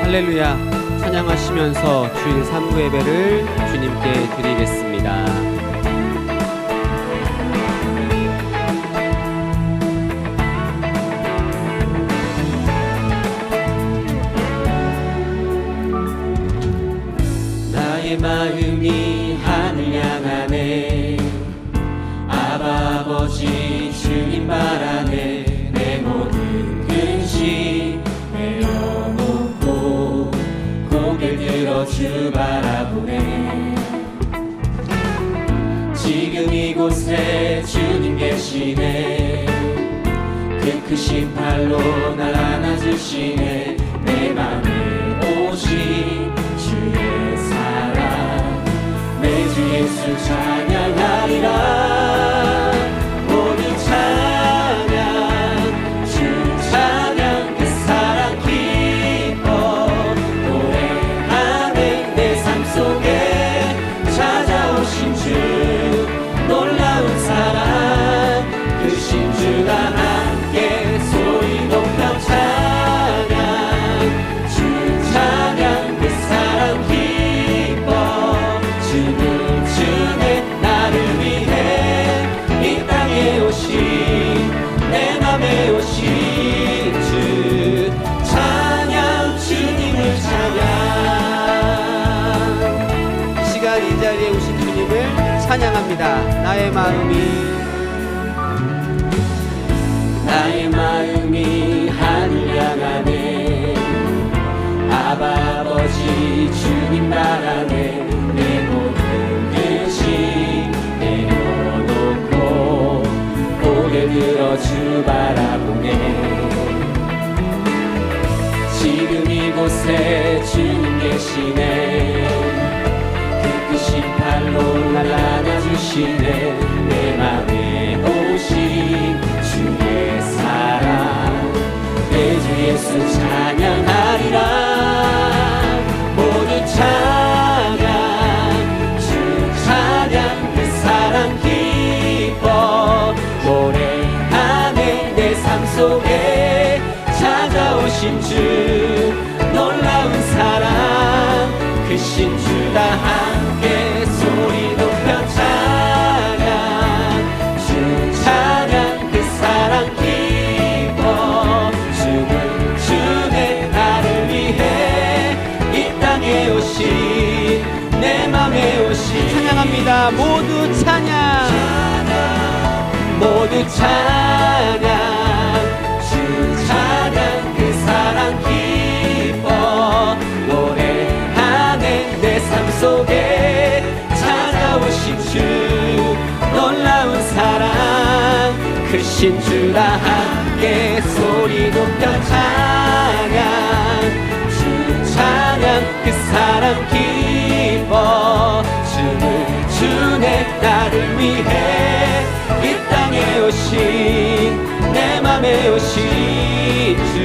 할렐루야. 찬양하시면서 주일 3부 예배를 주님께 드리겠습니다. 나의 마음이 하늘 향하네. 아버지 주님 발 안에 내 모든 근심 내려놓고 고개 들어 주 바라보네. 지금 이곳에 주님 계시네. 그 크신 팔로 날 안아주시네. 내 맘에 오신 주의 사랑 내 주 예수 찬양하리라. 모두 찬양 주 찬양 그 사랑 기뻐 노래하네. 내 삶 속에 찾아오신 주 놀라운 사랑 크신 주가 함께 소리 높여 찬양 주 찬양 그 사랑 기뻐 주는 주내 나를 위해 이 땅에 오신 내 맘에 오신 주 찬양 주님을 찬양. 이 시간 이 자리에 오신 주님을 찬양합니다. 나의 마음이 하늘 향하네. 아버지 주님 발 안에 내 모든 근심 내려놓고 고개 들어 주 바라보네. 지금 이곳에 주님 계시네. 그 크신 팔로 날 안아주시네. 내 맘에 오신 주의 사랑 내 주 예수 찬양하리라. 모두 찬양 주 찬양 그 사랑 기뻐 노래하네. 내 삶 속에 찾아오신 주 놀라운 사랑 크신 주다 함께 소리 높여 찬양 주 찬양 그 사랑 기뻐 주는 주내 나를 위해 이 땅에 오신 내 맘에 오신 찬양합니다. 모두 찬양 모두 찬양 주 찬양 그 사랑 기뻐 노래하네. 내 삶 속에 찾아오신 주 놀라운 사랑 크신 주라 함께 소리 높여 찬양 주 찬양 그 사랑 기뻐 주는 주내 나를 위해 이 땅에 오신 내 맘에 오신 주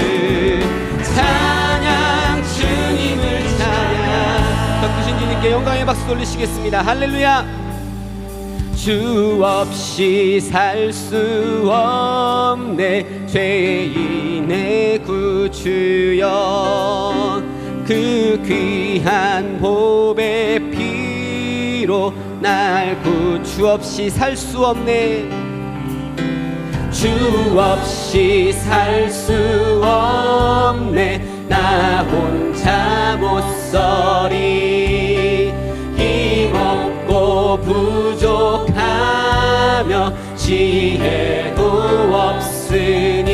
찬양 주님을 찬양. 더 크신 주님께 영광의 박수 돌리시겠습니다. 할렐루야. 주 없이 살 수 없네. 죄인의 구주여 그 귀한 보배 피로 날 주 없이 살 수 없네. 주 없이 살 수 없네. 나 혼자 못 서리. 힘없고 부족하며 지혜도 없으니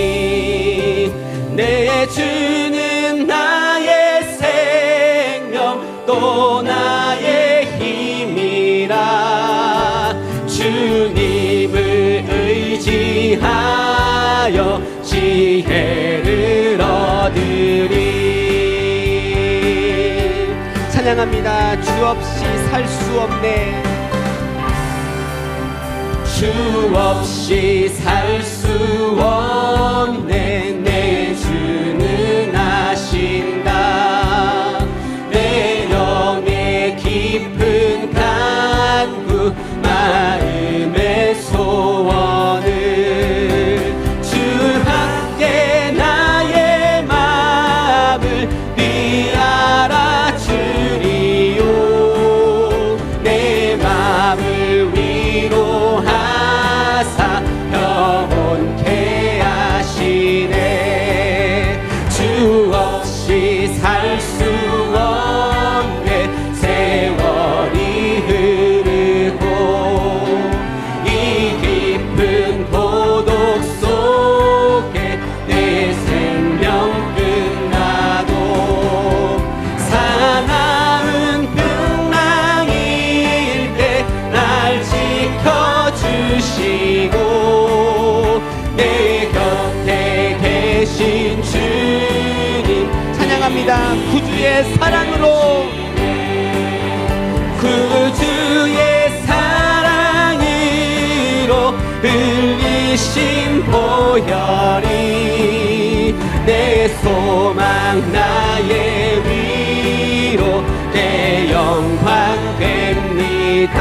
내 주는 나의 생명 또 나의 힘이라. 주님을 의지하여 지혜를 얻으리. 찬양합니다. 주 없이 살 수 없네. 주 없이 살 수 없네. 내 주는 아신다. 내 영의 깊은 간구 마음의 소원을 주 함께 나의 마음을 위하여 볼 수 없네. 세월이 흐르고 이 깊은 고독 속에 내 생명 끝나도 사나운 풍랑일 때 날 지켜주시고 내 곁에 계신 주님 찬양합니다. 구주의 사랑으로 구주의 사랑으로 흘리신 보혈이 내 소망 나의 위로 내 영광 됩니다.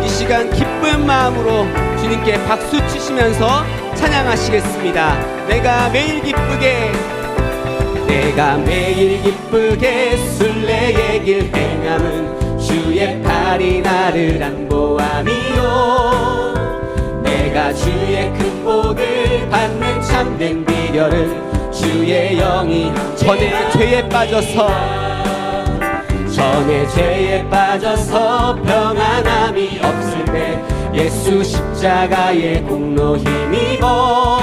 이 시간 기쁜 마음으로 주님께 박수 치시면서 찬양하시겠습니다. 내가 매일 기쁘게 순례의 길 행함은 주의 팔이 나를 안보함이요. 내가 주의 큰 복을 받는 참된 비결은 주의 영이 전에 죄에 빠져서 평안함이 없을 때 예수 십자가의 공로 힘입어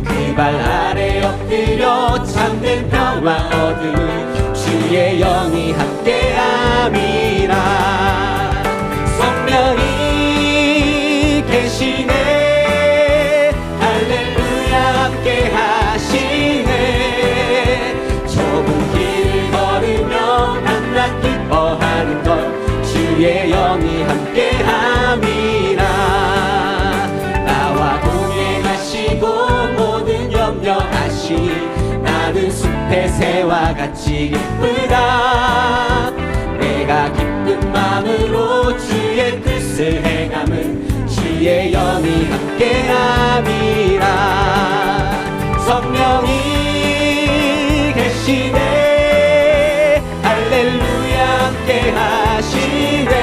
그 발 아래 엎드려 참된 평화 얻으니 주의 영이 함께함이라. 성령이 계시네 할렐루야 함께하시네. 좁은 길을 걸으며 만나 기뻐하는 것 주의 영이 함께함이라. 나와 동행하시고 모든 염려하시니 나는 숲의 새와 같이 기쁘다. 내가 기쁜 마음으로 주의 뜻을 행함은 주의 영이 함께함이라. 성령이 계시네 할렐루야 함께하시네.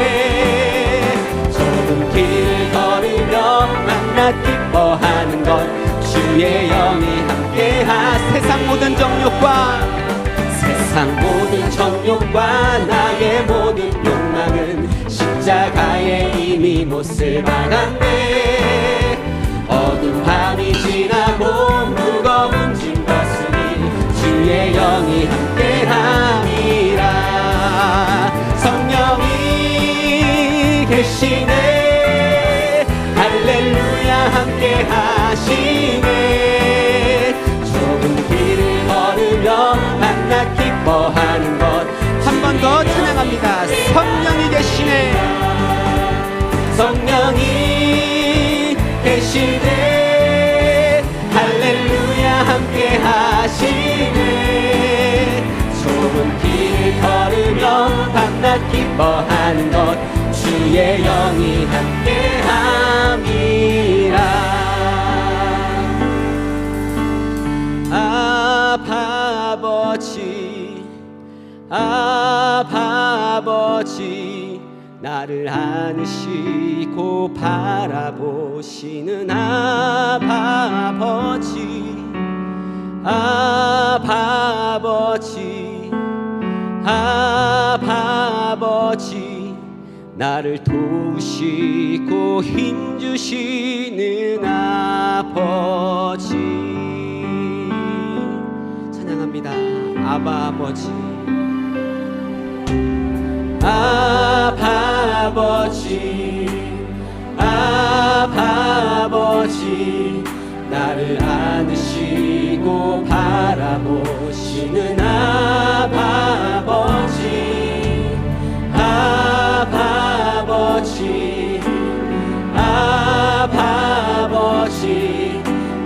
좁은 길 걸으며 만나 기뻐하는 것 주의 영이 함께하. 세상 모든 정욕과 나의 모든 욕망은 십자가에 이미 못을 박았네. 어두운 밤이 지나고 무거운 짐 벗으니 주의 영이 함께함이라. 성령이 계시네 할렐루야 함께하시네. 좁은 길을 걸으며 만나 기뻐하는 것 한 번 더 찬양합니다. 성령이 계시네 성령이 계시네 할렐루야 함께하시네. 좁은 길을 걸으며 만나 기뻐하는 것 주의 영이 함께함이라. 아버지 나를 안으시고 바라보시는 아버지 나를 도우시고 힘주시는 아버지 찬양합니다. 아버지 나를 안으시고 바라보시는 아버지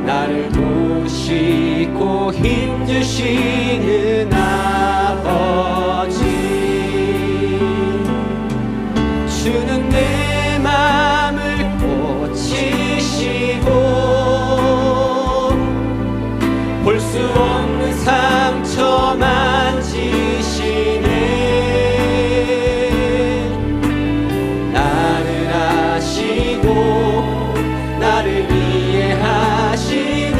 나를 도우시고 힘주시는 아버지. 주는 내 맘을 고치시고 볼 수 없는 상처 만지시네. 나를 아시고 나를 이해하시네.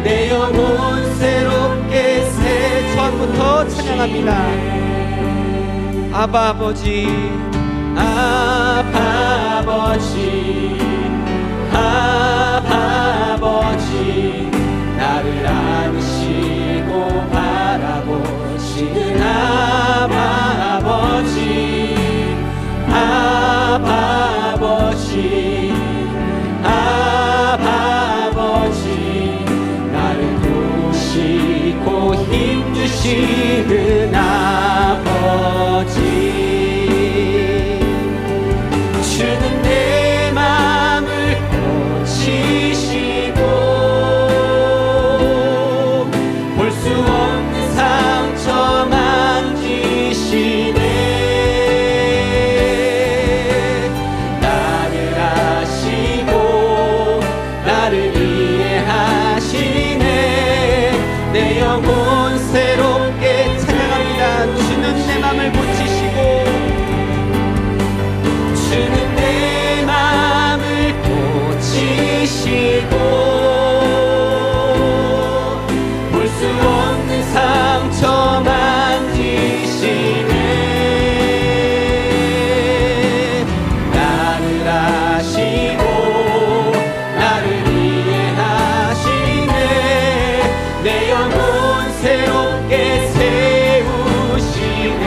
내 영혼 새로 하시면서 찬양합니다. 아바 아버지, 아바 아버지, 아바 아버지, 나를 안으시고 바라보시는 아바 아버지, 아바 아버지, 아바 아버지, 나를 도우시고 힘주시는 아버지, 주는 내 맘을 고치시고 볼 수 없는 상처 만지시네. 나를 아시고 나를 이해하시네. 내 영혼 새롭게 찬양합니다. 주는 내 맘을 고치시고, 주는 내 맘을 고치시고 볼 수 없는 상처 만지시네. 나를 아시고 나를 이해하시네. 내 영혼 새롭게 세우시네.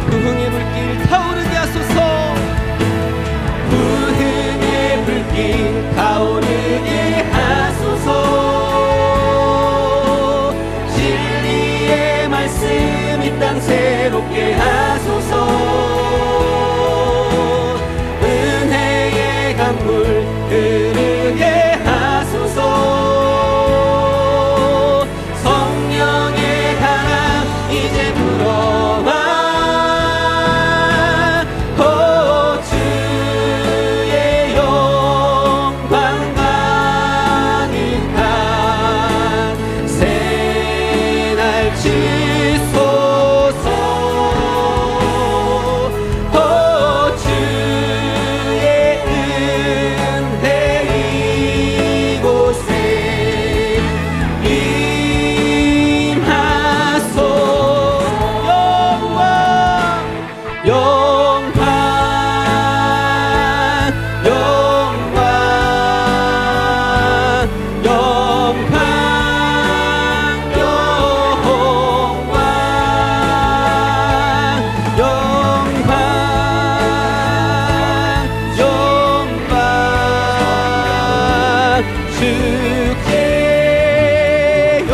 부흥의 불길 타오르게 하소서. 부흥의 불길 타오르게 하소서. 진리의 말씀 이 땅 새롭게 하소서. 은혜의 강물 흐르게 하소서. 성령의 강함 이제 불어와. 주의 영광 가득한 새날 지소서. 주의 은혜 이곳에 임하소. 영광 영광 영광 영광 영광 영광 주께 영광.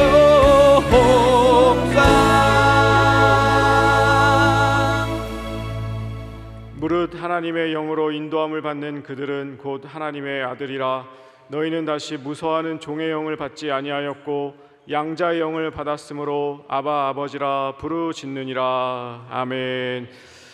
무릇 하나님의 영으로 인도함을 받는 그들은 곧 하나님의 아들이라. 너희는 다시 무서워하는 종의 영을 받지 아니하였고 양자의 영을 받았으므로 아바 아버지라 부르짖느니라. 아멘.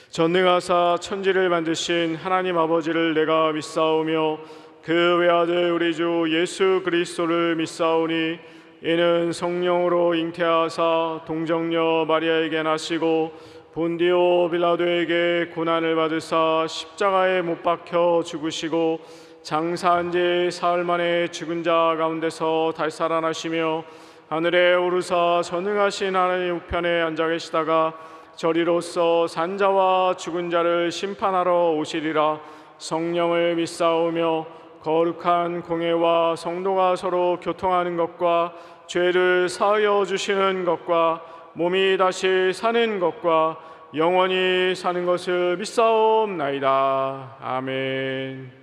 전능하사 천지를 만드신 하나님 아버지를 내가 믿사오며 그 외아들 우리 주 예수 그리스도를 믿사오니 이는 성령으로 잉태하사 동정녀 마리아에게 나시고 본디오 빌라도에게 고난을 받으사 십자가에 못 박혀 죽으시고 장사한 지 사흘 만에 죽은 자 가운데서 다시 살아나시며 하늘에 오르사 전능하신 하나님 우편에 앉아 계시다가 저리로서 산자와 죽은 자를 심판하러 오시리라. 성령을 믿사오며 거룩한 공회와 성도가 서로 교통하는 것과 죄를 사하여 주시는 것과 몸이 다시 사는 것과 영원히 사는 것을 믿사옵나이다. 아멘.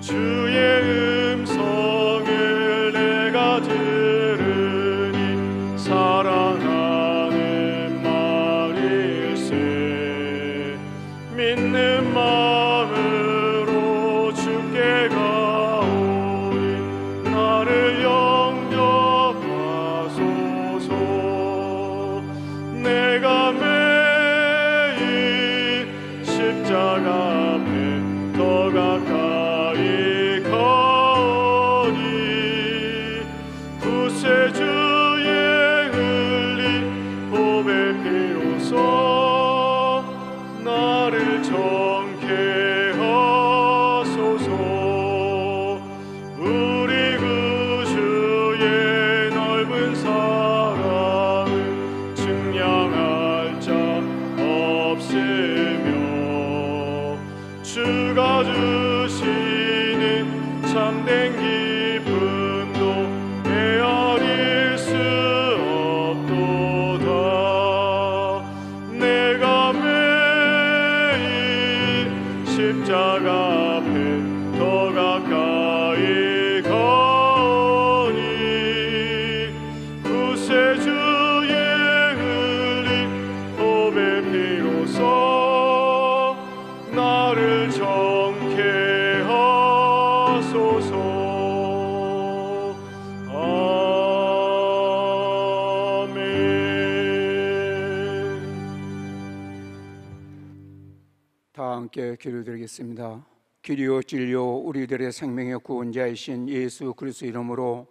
주의 음성을 내가 들으니 사랑하는 말일세. 믿는 마음으로 주께 가오니 나를 영접하소서. 내가 매일 십자가 십자가 앞에 더 가까이 가오니 구세주의 흘린 보배 피로써 나를 정케 하소서. 우리 구주의 넓은 사랑을 증량할 자 없으며 주가 주시는 참된 기쁨도 헤아릴 수 없도다. 내가 매일 십자가 앞에 더 가까이 가오니 구세주의 흘린 보배 피로써 나를 정케 하소서. 아멘. 다 함께 기도드리겠습니다. 길이요 진리요 우리들의 생명의 구원자이신 예수 그리스도 이름으로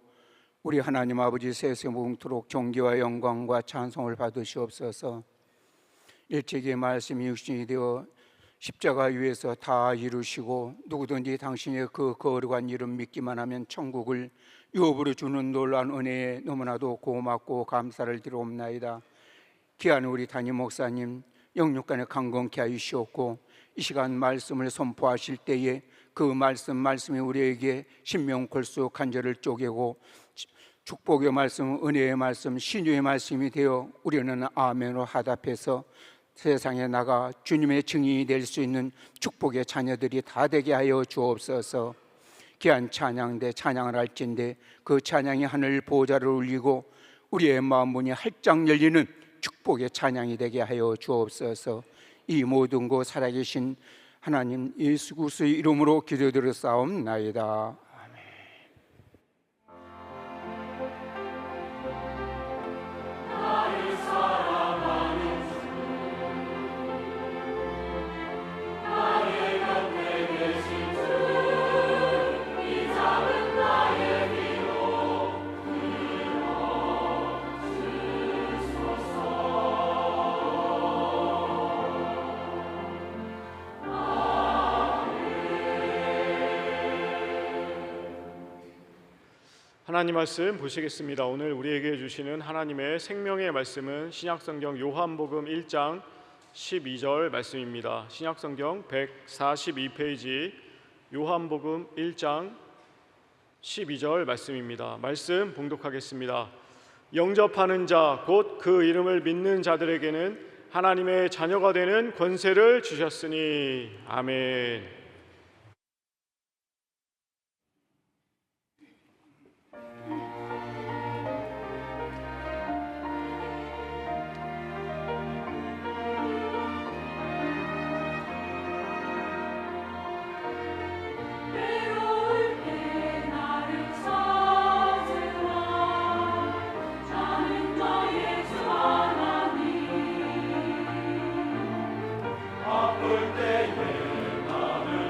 우리 하나님 아버지 세세무궁토록 존귀와 영광과 찬송을 받으시옵소서. 일체기의 말씀이 육신이 되어 십자가 위에서 다 이루시고 누구든지 당신의 그 거룩한 이름 믿기만 하면 천국을 유업으로 주는 놀라운 은혜에 너무나도 고맙고 감사를 드리옵나이다. 귀한 우리 담임 목사님 영육간에 강건케 하시옵고 이 시간 말씀을 선포하실 때에 그 말씀이 우리에게 신명골수 간절을 쪼개고 축복의 말씀, 은혜의 말씀, 신유의 말씀이 되어 우리는 아멘으로 화답해서 세상에 나가 주님의 증인이 될 수 있는 축복의 자녀들이 다 되게 하여 주옵소서. 귀한 찬양대 찬양을 할진대 그 찬양이 하늘 보좌를 울리고 우리의 마음 문이 활짝 열리는 축복의 찬양이 되게 하여 주옵소서. 이 모든 것 살아계신 하나님 예수 그리스도의 이름으로 기도드렸사옵나이다. 하나님 말씀 보시겠습니다. 오늘 우리에게 주시는 하나님의 생명의 말씀은 신약성경 요한복음 1장 12절 말씀입니다. 신약성경 142페이지 요한복음 1장 12절 말씀입니다. 말씀 봉독하겠습니다. 영접하는 자 곧 그 이름을 믿는 자들에게는 하나님의 자녀가 되는 권세를 주셨으니 아멘. 아플 때에 나는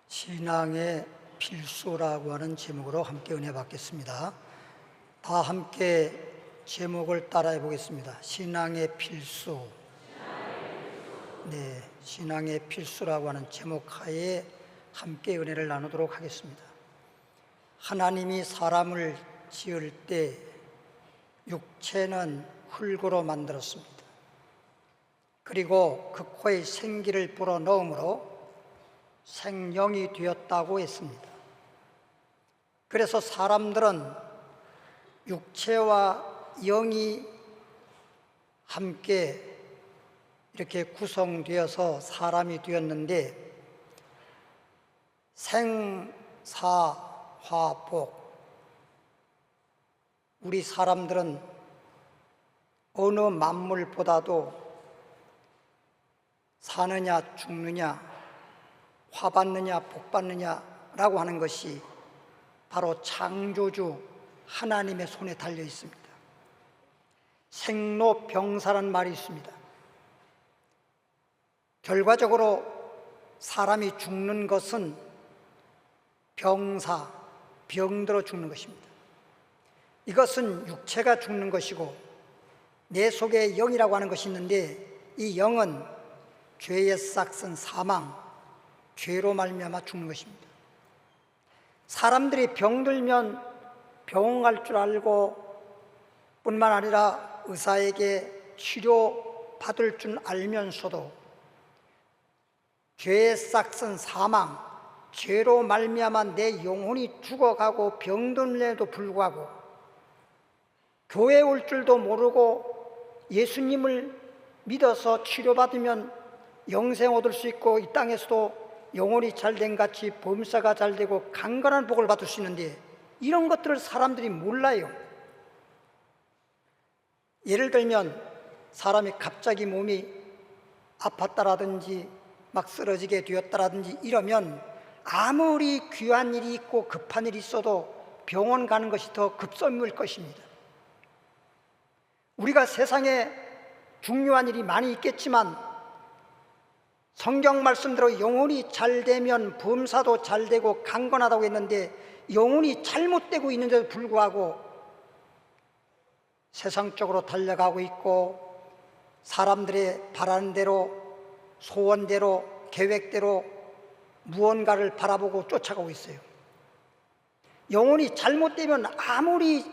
신앙의 필수라고 하는 제목으로 함께 은혜 받겠습니다. 다 함께 제목을 따라해 보겠습니다. 신앙의 필수. 네, 신앙의 필수라고 하는 제목 하에 함께 은혜를 나누도록 하겠습니다. 하나님이 사람을 지을 때 육체는 흙으로 만들었습니다. 그리고 그 코에 생기를 불어 넣음으로 생명이 되었다고 했습니다. 그래서 사람들은 육체와 영이 함께 이렇게 구성되어서 사람이 되었는데, 생사화복, 우리 사람들은 어느 만물보다도 사느냐 죽느냐, 화 받느냐 복 받느냐라고 하는 것이 바로 창조주 하나님의 손에 달려 있습니다. 생로병사라는 말이 있습니다. 결과적으로 사람이 죽는 것은 병사, 병들어 죽는 것입니다. 이것은 육체가 죽는 것이고, 내 속에 영이라고 하는 것이 있는데, 이 영은 죄의 싹슨 사망, 죄로 말미암아 죽는 것입니다. 사람들이 병들면 병원 갈 줄 알고 뿐만 아니라 의사에게 치료받을 줄 알면서도 죄의 싹슨 사망, 죄로 말미암아 내 영혼이 죽어가고 병든에도 불구하고 교회에 올 줄도 모르고 예수님을 믿어서 치료받으면 영생 얻을 수 있고, 이 땅에서도 영혼이 잘된 같이 범사가 잘되고 강건한 복을 받을 수 있는데, 이런 것들을 사람들이 몰라요. 예를 들면 사람이 갑자기 몸이 아팠다라든지 막 쓰러지게 되었다라든지 이러면 아무리 귀한 일이 있고 급한 일이 있어도 병원 가는 것이 더 급선무일 것입니다. 우리가 세상에 중요한 일이 많이 있겠지만 성경 말씀대로 영혼이 잘 되면 범사도 잘 되고 강건하다고 했는데, 영혼이 잘못되고 있는데도 불구하고 세상적으로 달려가고 있고 사람들의 바라는 대로, 소원대로, 계획대로 무언가를 바라보고 쫓아가고 있어요. 영혼이 잘못되면 아무리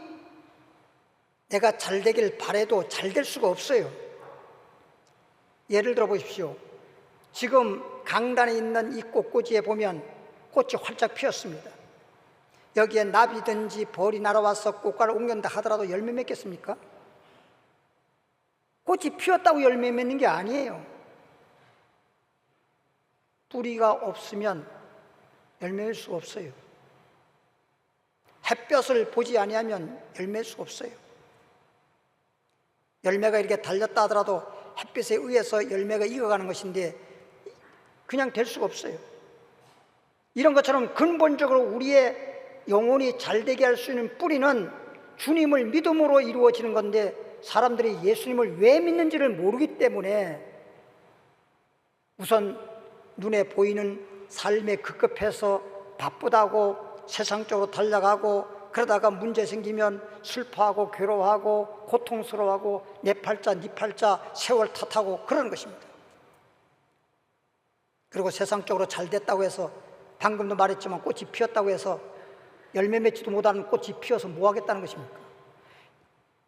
내가 잘 되길 바라도 잘 될 수가 없어요. 예를 들어 보십시오. 지금 강단에 있는 이 꽃꽂이에 보면 꽃이 활짝 피었습니다. 여기에 나비든지 벌이 날아와서 꽃가를 옮긴다 하더라도 열매 맺겠습니까? 꽃이 피었다고 열매 맺는 게 아니에요. 뿌리가 없으면 열매 맺을 수가 없어요. 햇볕을 보지 아니하면 열매 맺을 수가 없어요. 열매가 이렇게 달렸다 하더라도 햇빛에 의해서 열매가 익어가는 것인데 그냥 될 수가 없어요. 이런 것처럼 근본적으로 우리의 영혼이 잘되게 할 수 있는 뿌리는 주님을 믿음으로 이루어지는 건데, 사람들이 예수님을 왜 믿는지를 모르기 때문에 우선 눈에 보이는 삶에 급급해서 바쁘다고 세상적으로 달려가고, 그러다가 문제 생기면 슬퍼하고 괴로워하고 고통스러워하고 내 팔자 네 팔자 세월 탓하고 그러는 것입니다. 그리고 세상적으로 잘 됐다고 해서, 방금도 말했지만 꽃이 피었다고 해서 열매 맺지도 못하는 꽃이 피어서 뭐 하겠다는 것입니까?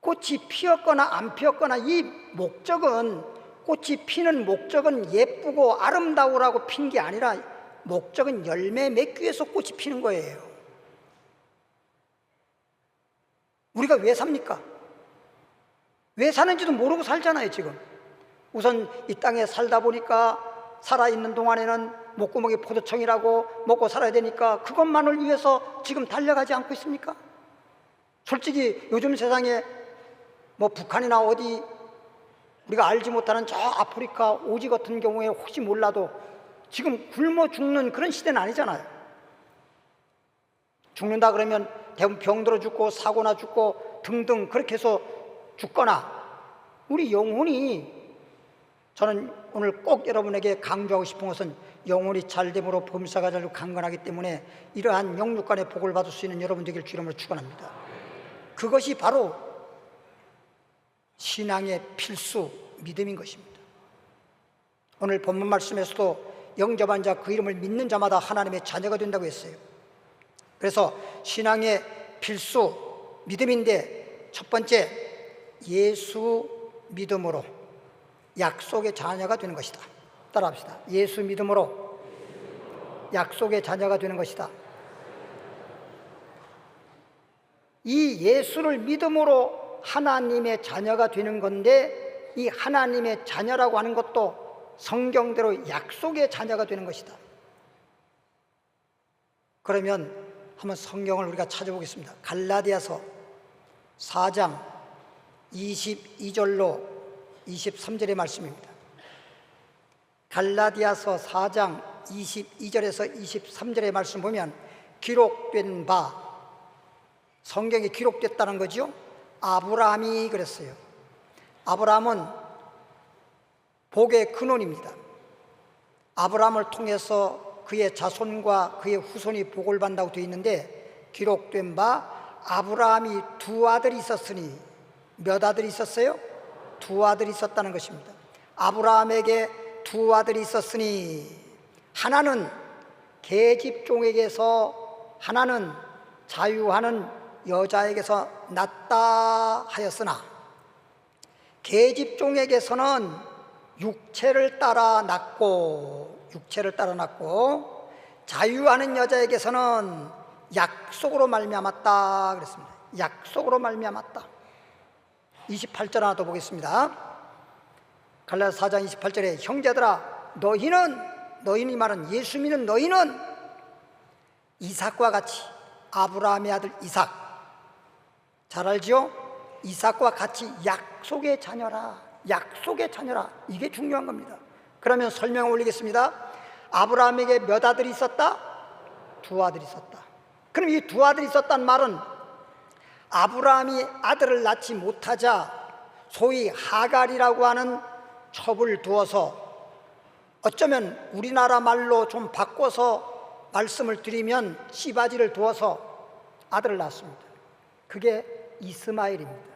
꽃이 피었거나 안 피었거나 이 목적은, 꽃이 피는 목적은 예쁘고 아름다우라고 핀 게 아니라 목적은 열매 맺기 위해서 꽃이 피는 거예요. 우리가 왜 삽니까? 왜 사는지도 모르고 살잖아요. 지금 우선 이 땅에 살다 보니까 살아있는 동안에는 목구멍이 포도청이라고 먹고 살아야 되니까 그것만을 위해서 지금 달려가지 않고 있습니까? 솔직히 요즘 세상에 뭐 북한이나 어디 우리가 알지 못하는 저 아프리카 오지 같은 경우에 혹시 몰라도 지금 굶어 죽는 그런 시대는 아니잖아요. 죽는다 그러면 대부분 병들어 죽고 사고나 죽고 등등 그렇게 해서 죽거나, 우리 영혼이, 저는 오늘 꼭 여러분에게 강조하고 싶은 것은 영혼이 잘됨으로 범사가 잘되고 강건하기 때문에 이러한 영육간의 복을 받을 수 있는 여러분 되길 주 이름으로 축원합니다. 그것이 바로 신앙의 필수 믿음인 것입니다. 오늘 본문 말씀에서도 영접한 자 그 이름을 믿는 자마다 하나님의 자녀가 된다고 했어요. 그래서 신앙의 필수 믿음인데, 첫 번째, 예수 믿음으로 약속의 자녀가 되는 것이다. 따라합시다. 예수 믿음으로 약속의 자녀가 되는 것이다. 이 예수를 믿음으로 하나님의 자녀가 되는 건데, 이 하나님의 자녀라고 하는 것도 성경대로 약속의 자녀가 되는 것이다. 그러면 한번 성경을 우리가 찾아보겠습니다. 갈라디아서 4장 22절로 23절의 말씀입니다. 갈라디아서 4장 22절에서 23절의 말씀 보면 기록된 바, 성경에 기록됐다는 거죠. 아브라함이 그랬어요. 아브라함은 복의 근원입니다. 아브라함을 통해서 그의 자손과 그의 후손이 복을 받는다고 되어 있는데, 기록된 바 아브라함이 두 아들이 있었으니, 몇 아들이 있었어요? 두 아들이 있었다는 것입니다. 아브라함에게 두 아들이 있었으니, 하나는 계집종에게서, 하나는 자유하는 여자에게서 낳았다 하였으나, 계집종에게서는 육체를 따라 낳고, 자유하는 여자에게서는 약속으로 말미암았다 그랬습니다. 약속으로 말미암았다. 28절 하나 더 보겠습니다. 갈라디아서 4장 28절에 형제들아, 너희는 말은 예수 믿는 너희는 이삭과 같이, 아브라함의 아들 이삭 잘 알죠? 이삭과 같이 약속의 자녀라. 약속의 자녀라. 이게 중요한 겁니다. 그러면 설명을 올리겠습니다. 아브라함에게 몇 아들이 있었다? 두 아들이 있었다. 그럼 이 두 아들이 있었단 말은 아브라함이 아들을 낳지 못하자 소위 하갈이라고 하는 첩을 두어서, 어쩌면 우리나라 말로 좀 바꿔서 말씀을 드리면 씨바지를 두어서 아들을 낳았습니다. 그게 이스마엘입니다.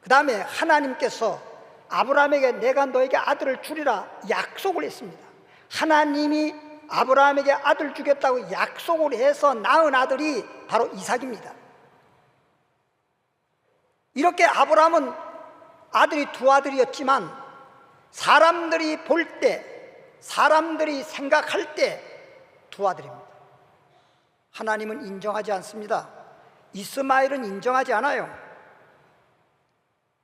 그 다음에 하나님께서 아브라함에게 내가 너에게 아들을 주리라 약속을 했습니다. 하나님이 아브라함에게 아들 주겠다고 약속을 해서 낳은 아들이 바로 이삭입니다. 이렇게 아브라함은 아들이 두 아들이었지만 사람들이 볼 때, 사람들이 생각할 때 두 아들입니다. 하나님은 인정하지 않습니다. 이스마엘은 인정하지 않아요.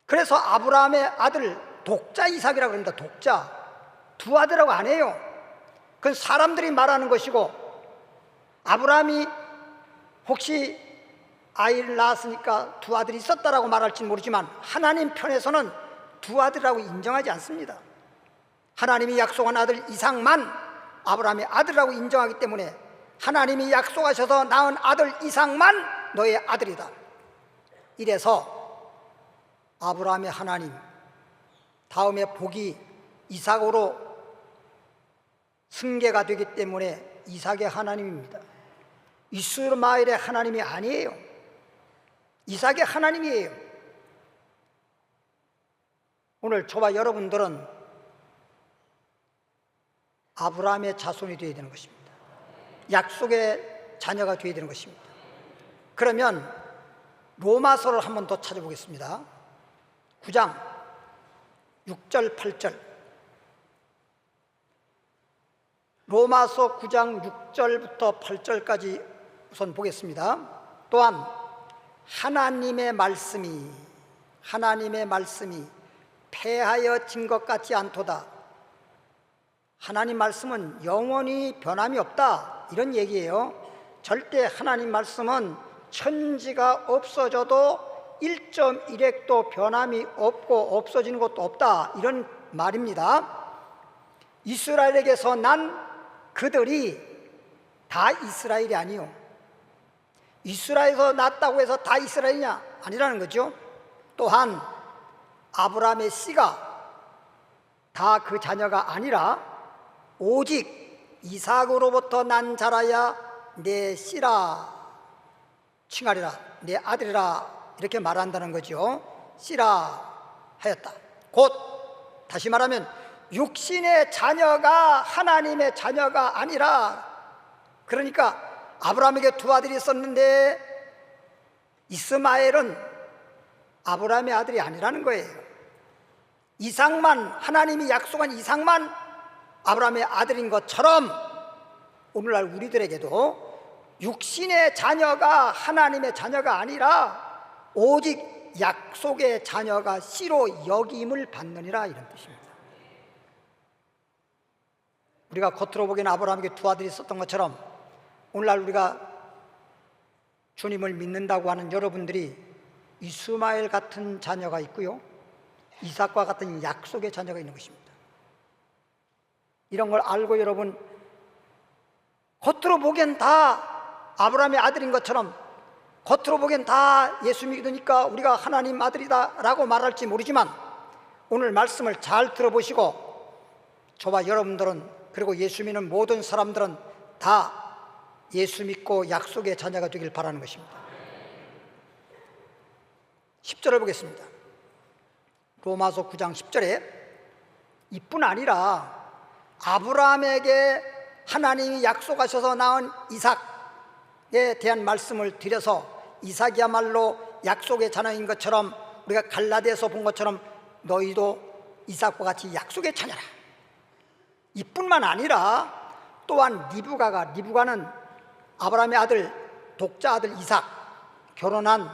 그래서 아브라함의 아들 독자 이삭이라고 합니다. 독자. 두 아들이라고 안 해요. 그건 사람들이 말하는 것이고, 아브라함이 혹시 아이를 낳았으니까 두 아들이 있었다라고 말할지는 모르지만 하나님 편에서는 두 아들이라고 인정하지 않습니다. 하나님이 약속한 아들 이삭만 아브라함의 아들이라고 인정하기 때문에 하나님이 약속하셔서 낳은 아들 이삭만 너의 아들이다. 이래서 아브라함의 하나님, 다음에 복이 이삭으로 승계가 되기 때문에 이삭의 하나님입니다. 이스마엘의 하나님이 아니에요. 이삭의 하나님이에요. 오늘 저와 여러분들은 아브라함의 자손이 되어야 되는 것입니다. 약속의 자녀가 되어야 되는 것입니다. 그러면 로마서를 한 번 더 찾아보겠습니다. 9장 6절 8절. 로마서 9장 6절부터 8절까지 우선 보겠습니다. 또한 하나님의 말씀이 패하여진 것 같지 않도다. 하나님 말씀은 영원히 변함이 없다, 이런 얘기예요. 절대 하나님 말씀은 천지가 없어져도 1.1핵도 변함이 없고 없어지는 것도 없다, 이런 말입니다. 이스라엘에게서 난 그들이 다 이스라엘이 아니요. 이스라엘에서 났다고 해서 다 이스라엘이냐? 아니라는 거죠. 또한 아브라함의 씨가 다 그 자녀가 아니라 오직 이삭으로부터 난 자라야 내 씨라 칭하리라, 내 아들이라, 이렇게 말한다는 거죠. 씨라 하였다. 곧 다시 말하면 육신의 자녀가 하나님의 자녀가 아니라, 그러니까 아브라함에게 두 아들이 있었는데 이스마엘은 아브라함의 아들이 아니라는 거예요. 이삭만, 하나님이 약속한 이삭만 아브라함의 아들인 것처럼 오늘날 우리들에게도 육신의 자녀가 하나님의 자녀가 아니라 오직 약속의 자녀가 씨로 여김을 받느니라, 이런 뜻입니다. 우리가 겉으로 보기에는 아브라함에게 두 아들이 있었던 것처럼 오늘날 우리가 주님을 믿는다고 하는 여러분들이 이스마엘 같은 자녀가 있고요, 이삭과 같은 약속의 자녀가 있는 것입니다. 이런 걸 알고 여러분, 겉으로 보기엔 다 아브라함의 아들인 것처럼, 겉으로 보기엔 다 예수 믿으니까 우리가 하나님 아들이다 라고 말할지 모르지만, 오늘 말씀을 잘 들어보시고 저와 여러분들은, 그리고 예수 믿는 모든 사람들은 다 예수 믿고 약속의 자녀가 되길 바라는 것입니다. 10절을 보겠습니다. 로마서 9장 10절에 이뿐 아니라 아브라함에게 하나님이 약속하셔서 낳은 이삭에 대한 말씀을 드려서, 이삭이야말로 약속의 자녀인 것처럼 우리가 갈라디아서 본 것처럼 너희도 이삭과 같이 약속의 자녀라. 이뿐만 아니라 또한 리브가는 아브라함의 아들, 독자 아들 이삭, 결혼한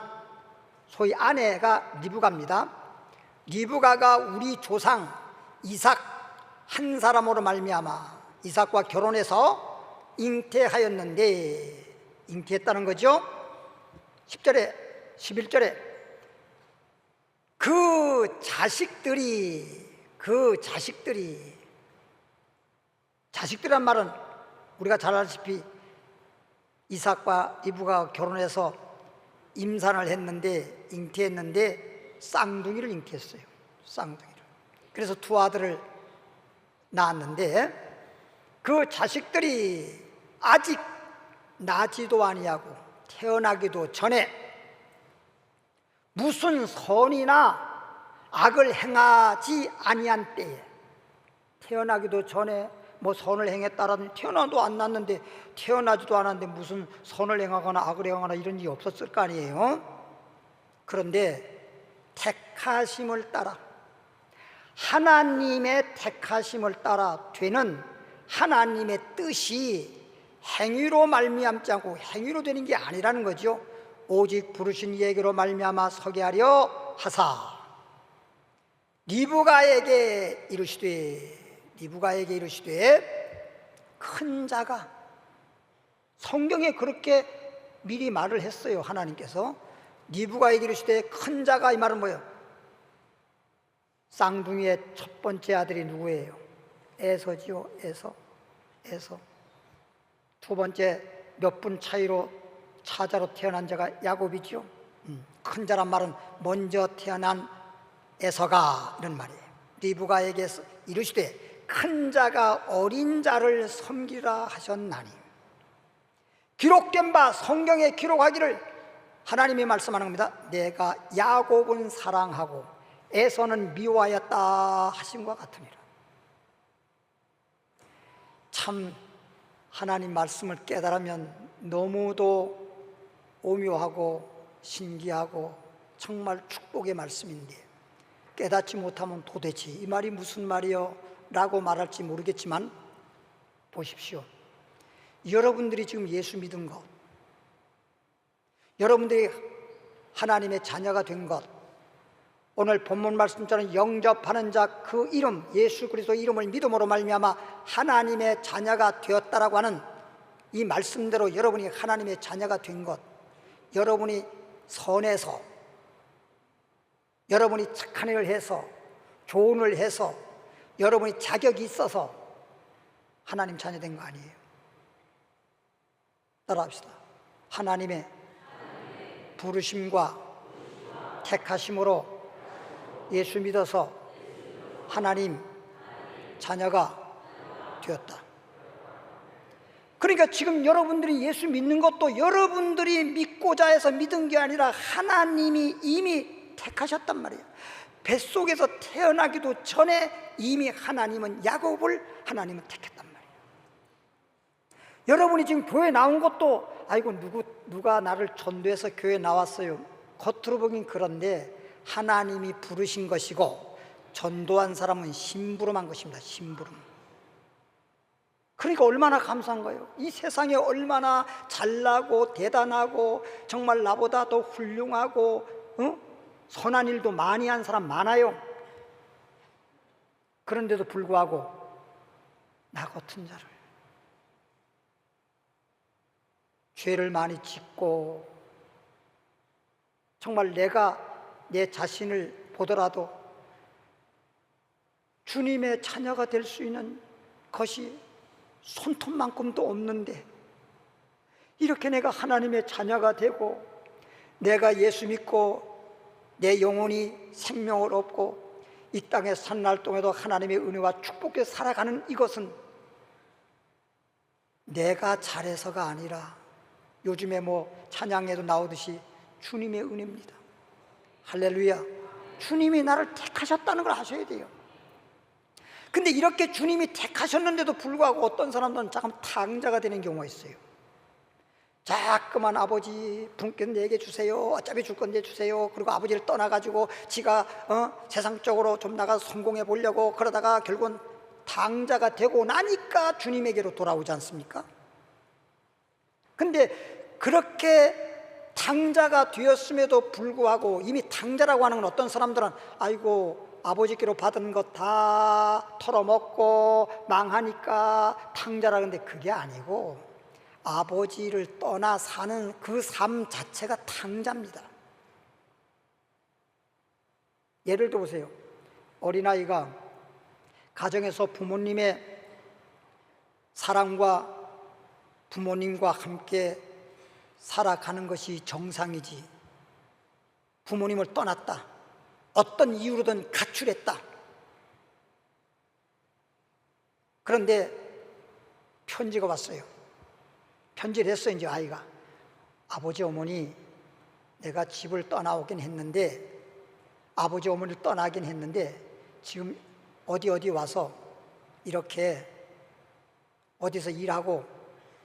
소위 아내가 리브가입니다. 리브가가 우리 조상 이삭 한 사람으로 말미암아 이삭과 결혼해서 잉태하였는데, 잉태했다는 거죠. 10절에 11절에 그 자식들이란 말은 우리가 잘 알다시피 이삭과 리브가 결혼해서 임산을 했는데, 잉태했는데 쌍둥이를 잉태했어요. 쌍둥이를. 그래서 두 아들을 낳았는데 그 자식들이 아직 나지도 아니하고 태어나기도 전에 무슨 선이나 악을 행하지 아니한 때에, 태어나기도 전에 뭐 선을 행했다라는, 태어나도 안 났는데, 태어나지도 않았는데 무슨 선을 행하거나 악을 행하거나 이런 일이 없었을 거 아니에요. 그런데 택하심을 따라, 하나님의 택하심을 따라 되는 하나님의 뜻이 행위로 말미암지 않고 행위로 되는 게 아니라는 거죠. 오직 부르신 이에게로 말미암아 서게 하려 하사 리브가에게 이르시되 큰 자가, 성경에 그렇게 미리 말을 했어요. 하나님께서 리브가에게 이르시되 큰 자가, 이 말은 뭐예요? 쌍둥이의 첫 번째 아들이 누구예요? 에서지요. 에서. 두 번째 몇 분 차이로 차자로 태어난 자가 야곱이죠. 큰 자란 말은 먼저 태어난 에서가, 이런 말이에요. 리브가에게 이르시되 큰 자가 어린 자를 섬기라 하셨나니, 기록된 바, 성경에 기록하기를 하나님이 말씀하는 겁니다. 내가 야곱은 사랑하고 에서는 미워하였다 하신 것 같으니라. 참 하나님 말씀을 깨달으면 너무도 오묘하고 신기하고 정말 축복의 말씀인데, 깨닫지 못하면 도대체 이 말이 무슨 말이요? 라고 말할지 모르겠지만, 보십시오. 여러분들이 지금 예수 믿은 것, 여러분들이 하나님의 자녀가 된 것, 오늘 본문 말씀처럼 영접하는 자, 그 이름, 예수 그리스도 이름을 믿음으로 말미암아 하나님의 자녀가 되었다라고 하는 이 말씀대로 여러분이 하나님의 자녀가 된 것, 여러분이 선해서, 여러분이 착한 일을 해서, 좋은 일을 해서, 여러분이 자격이 있어서 하나님 자녀 된 거 아니에요. 따라합시다. 하나님의 부르심과 택하심으로 예수 믿어서 하나님 자녀가 되었다. 그러니까 지금 여러분들이 예수 믿는 것도 여러분들이 믿고자 해서 믿은 게 아니라 하나님이 이미 택하셨단 말이에요. 뱃속에서 태어나기도 전에 이미 하나님은 야곱을 하나님은 택했단 말이에요. 여러분이 지금 교회 나온 것도 아이고 누가 나를 전도해서 교회 나왔어요. 겉으로 보긴 그런데 하나님이 부르신 것이고 전도한 사람은 심부름한 것입니다. 심부름. 그러니까 얼마나 감사한 거예요. 이 세상에 얼마나 잘나고 대단하고 정말 나보다 더 훌륭하고 선한 일도 많이 한 사람 많아요. 그런데도 불구하고 나 같은 자를, 죄를 많이 짓고 정말 내가 내 자신을 보더라도 주님의 자녀가 될 수 있는 것이 손톱만큼도 없는데, 이렇게 내가 하나님의 자녀가 되고 내가 예수 믿고 내 영혼이 생명을 얻고 이 땅에 사는 날 동안에도 하나님의 은혜와 축복에 살아가는 이것은 내가 잘해서가 아니라 요즘에 뭐 찬양에도 나오듯이 주님의 은혜입니다. 할렐루야. 주님이 나를 택하셨다는 걸 아셔야 돼요. 근데 이렇게 주님이 택하셨는데도 불구하고 어떤 사람들은 잠깐 탕자가 되는 경우가 있어요. 자꾸만 아버지 분께 내게 주세요. 어차피 줄 건데 주세요. 그리고 아버지를 떠나가지고 지가 세상적으로 좀 나가서 성공해 보려고 그러다가 결국은 탕자가 되고 나니까 주님에게로 돌아오지 않습니까? 근데 그렇게 탕자가 되었음에도 불구하고 이미 탕자라고 하는 건 어떤 사람들은 아이고 아버지께로 받은 것 다 털어먹고 망하니까 탕자라. 근데 그게 아니고 아버지를 떠나 사는 그 삶 자체가 탕자입니다. 예를 들어 보세요. 어린아이가 가정에서 부모님의 사랑과 부모님과 함께 살아가는 것이 정상이지, 부모님을 떠났다, 어떤 이유로든 가출했다. 그런데 편지가 왔어요. 편지를 했어요. 이제 아이가, 아버지 어머니, 내가 집을 떠나오긴 했는데, 아버지 어머니를 떠나긴 했는데 지금 어디 와서 이렇게 어디서 일하고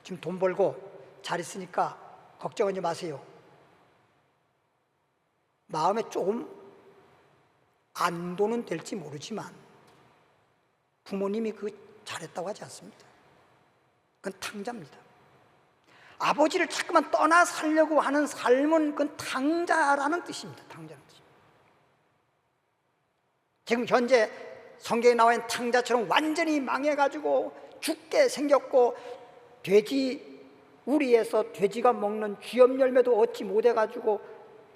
지금 돈 벌고 잘 있으니까 걱정하지 마세요. 마음에 조금 안도는 될지 모르지만 부모님이 그 잘했다고 하지 않습니다. 그건 탕자입니다. 아버지를 자꾸만 떠나 살려고 하는 삶은 그건 탕자라는 뜻입니다. 탕자라는 뜻입니다. 지금 현재 성경에 나와 있는 탕자처럼 완전히 망해가지고 죽게 생겼고, 돼지 우리에서 돼지가 먹는 쥐염 열매도 얻지 못해가지고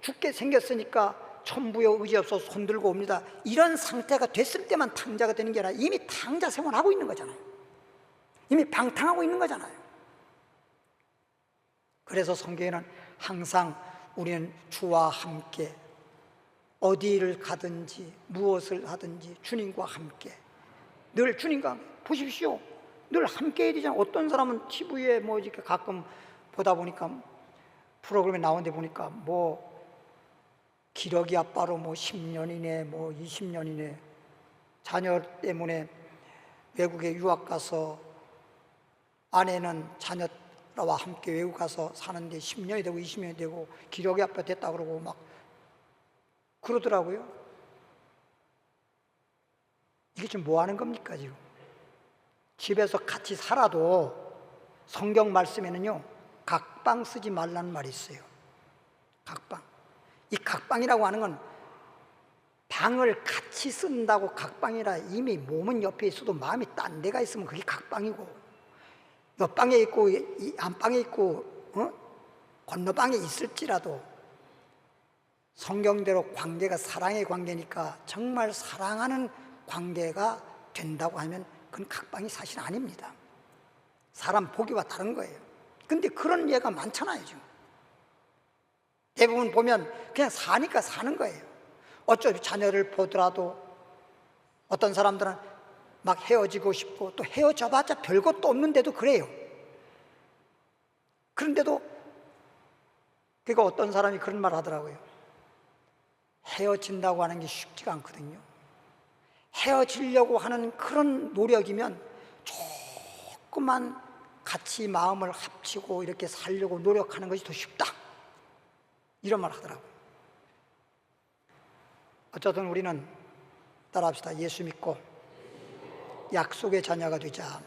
죽게 생겼으니까 천부의 의지 없어서 손들고 옵니다. 이런 상태가 됐을 때만 탕자가 되는 게 아니라 이미 탕자 생활하고 있는 거잖아요. 이미 방탕하고 있는 거잖아요. 그래서 성경에는 항상 우리는 주와 함께 어디를 가든지 무엇을 하든지 주님과 함께, 늘 주님과 함께. 보십시오, 늘 함께 해야 되잖아요. 어떤 사람은 TV에 뭐 이렇게 가끔 보다 보니까 프로그램에 나오는데 보니까 뭐 기러기 아빠로 뭐 10년이네 뭐 20년이네, 자녀 때문에 외국에 유학 가서 아내는 자녀와 함께 외국 가서 사는데 10년이 되고 20년이 되고 기러기 아빠 됐다 그러고 막 그러더라고요. 이게 지금 뭐 하는 겁니까? 지금 집에서 같이 살아도 성경 말씀에는요, 각방 쓰지 말라는 말이 있어요. 각방. 이 각방이라고 하는 건 방을 같이 쓴다고 각방이라, 이미 몸은 옆에 있어도 마음이 딴 데가 있으면 그게 각방이고, 옆방에 있고 안방에 있고 건너방에 있을지라도 성경대로 관계가 사랑의 관계니까 정말 사랑하는 관계가 된다고 하면 그건 각방이 사실 아닙니다. 사람 보기와 다른 거예요. 근데 그런 예가 많잖아요. 지금 대부분 보면 그냥 사니까 사는 거예요. 어차피 자녀를 보더라도 어떤 사람들은 막 헤어지고 싶고, 또 헤어져봤자 별것도 없는데도 그래요. 그런데도 그러니까 어떤 사람이 그런 말 하더라고요. 헤어진다고 하는 게 쉽지가 않거든요. 헤어지려고 하는 그런 노력이면 조금만 같이 마음을 합치고 이렇게 살려고 노력하는 것이 더 쉽다, 이런 말 하더라고요. 어쨌든 우리는 따라합시다. 예수 믿고 약속의 자녀가 되자.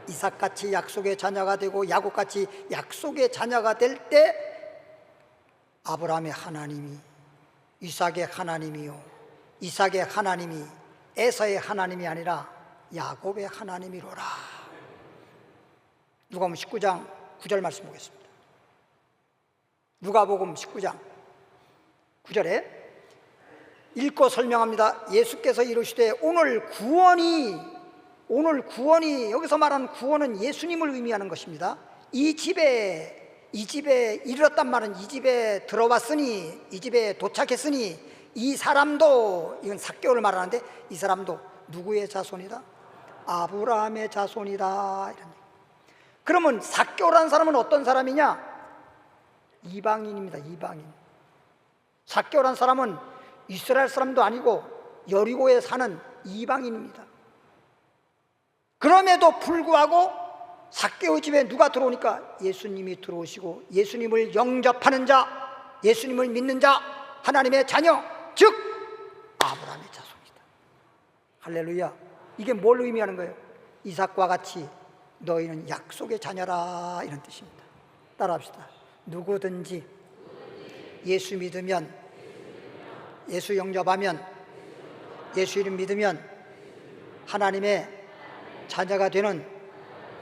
이삭같이 약속의 자녀가 되고 야곱같이 약속의 자녀가 될 때 아브라함의 하나님이, 이삭의 하나님이요, 이삭의 하나님이 에서의 하나님이 아니라 야곱의 하나님이로라. 누가복음 19장 9절 말씀 보겠습니다. 누가복음 19장 9절에 읽고 설명합니다. 예수께서 이르시되 오늘 구원이, 여기서 말하는 구원은 예수님을 의미하는 것입니다. 이 집에 이르렀단 말은 이 집에 들어왔으니, 이 집에 도착했으니 이 사람도, 이건 삭개오를 말하는데 이 사람도 누구의 자손이다? 아브라함의 자손이다, 이런 얘기. 그러면 삭개오라는 사람은 어떤 사람이냐? 이방인입니다. 이방인. 삭개오라는 사람은 이스라엘 사람도 아니고 여리고에 사는 이방인입니다. 그럼에도 불구하고 삭개오 집에 누가 들어오니까 예수님이 들어오시고, 예수님을 영접하는 자, 예수님을 믿는 자, 하나님의 자녀, 즉 아브라함의 자손이다. 할렐루야. 이게 뭘 의미하는 거예요? 이삭과 같이 너희는 약속의 자녀라, 이런 뜻입니다. 따라합시다. 누구든지 예수 믿으면, 예수 영접하면, 예수 이름 믿으면 하나님의 자녀가 되는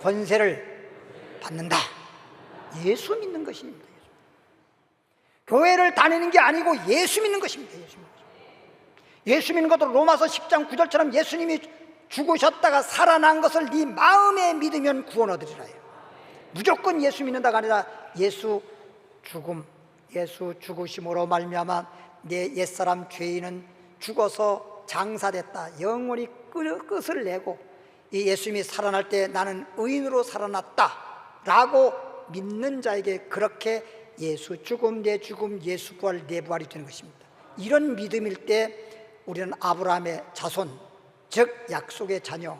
권세를 받는다. 예수 믿는 것입니다. 교회를 다니는 게 아니고 예수 믿는 것입니다. 예수 믿는 것도 로마서 10장 9절처럼 예수님이 죽으셨다가 살아난 것을 네 마음에 믿으면 구원 얻으리라 해요. 무조건 예수 믿는다가 아니라 예수 죽음, 예수 죽으심으로 말미암아 내 옛사람 죄인은 죽어서 장사됐다. 영원히 끝을 내고 이 예수님이 살아날 때 나는 의인으로 살아났다 라고 믿는 자에게 그렇게 예수 죽음 내 죽음, 예수 부활 내 부활이 되는 것입니다. 이런 믿음일 때 우리는 아브라함의 자손, 즉 약속의 자녀,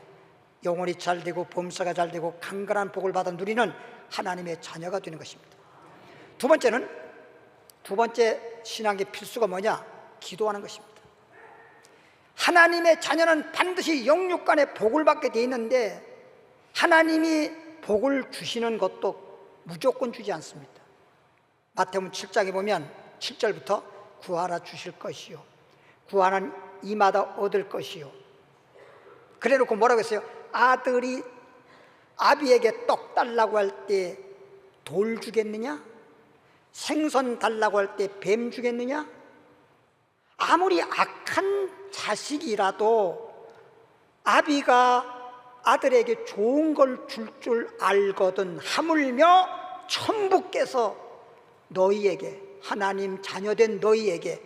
영혼이 잘 되고 범사가 잘 되고 강건한 복을 받아 누리는 하나님의 자녀가 되는 것입니다. 두 번째 신앙의 필수가 뭐냐? 기도하는 것입니다. 하나님의 자녀는 반드시 영육간에 복을 받게 돼 있는데 하나님이 복을 주시는 것도 무조건 주지 않습니다. 마태복음 7장에 보면 7절부터 구하라 주실 것이요 구하는 이마다 얻을 것이요, 그래 놓고 뭐라고 했어요? 아들이 아비에게 떡 달라고 할 때 돌 주겠느냐? 생선 달라고 할 때 뱀 주겠느냐? 아무리 악한 자식이라도 아비가 아들에게 좋은 걸 줄 알거든 하물며 천부께서 너희에게, 하나님 자녀된 너희에게,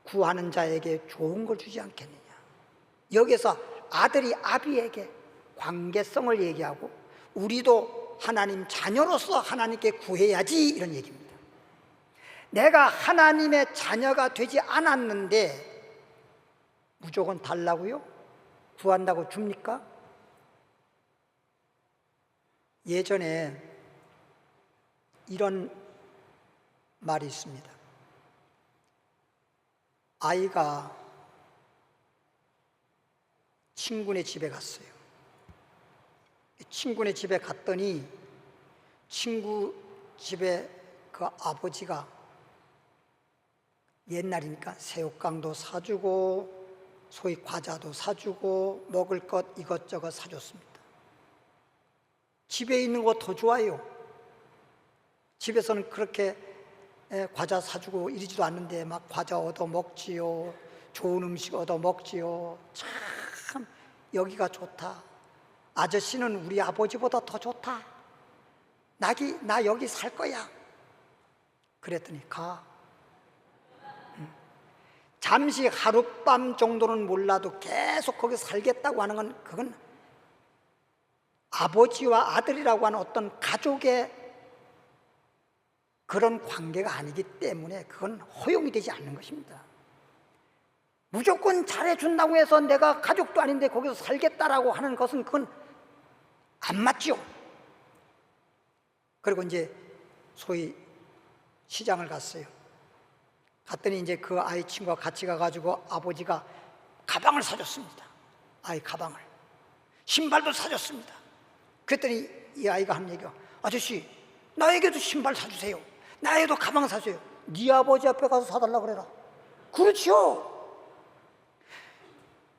구하는 자에게 좋은 걸 주지 않겠느냐. 여기서 아들이 아비에게 관계성을 얘기하고 우리도 하나님 자녀로서 하나님께 구해야지 이런 얘기입니다. 내가 하나님의 자녀가 되지 않았는데 무조건 달라고요? 구한다고 줍니까? 예전에 이런 말이 있습니다. 아이가 친구네 집에 갔어요. 친구네 집에 갔더니 친구 집에 그 아버지가 옛날이니까 새우깡도 사주고 소위 과자도 사주고 먹을 것 이것저것 사줬습니다. 집에 있는 거 더 좋아요. 집에서는 그렇게 과자 사주고 이러지도 않는데 막 과자 얻어 먹지요, 좋은 음식 얻어 먹지요. 참 여기가 좋다. 아저씨는 우리 아버지보다 더 좋다. 나 여기 살 거야. 그랬더니 가. 잠시 하룻밤 정도는 몰라도 계속 거기 살겠다고 하는 건 그건 아버지와 아들이라고 하는 어떤 가족의 그런 관계가 아니기 때문에 그건 허용이 되지 않는 것입니다. 무조건 잘해준다고 해서 내가 가족도 아닌데 거기서 살겠다라고 하는 것은 그건 안 맞죠. 그리고 이제 소위 시장을 갔어요. 갔더니 이제 그 아이 친구가 같이 가가지고 아버지가 가방을 사줬습니다. 아이 가방을. 신발도 사줬습니다. 그랬더니 이 아이가 한 얘기가, 아저씨 나에게도 신발 사주세요. 나에게도 가방 사주세요. 네 아버지 앞에 가서 사달라고 그래라. 그렇죠.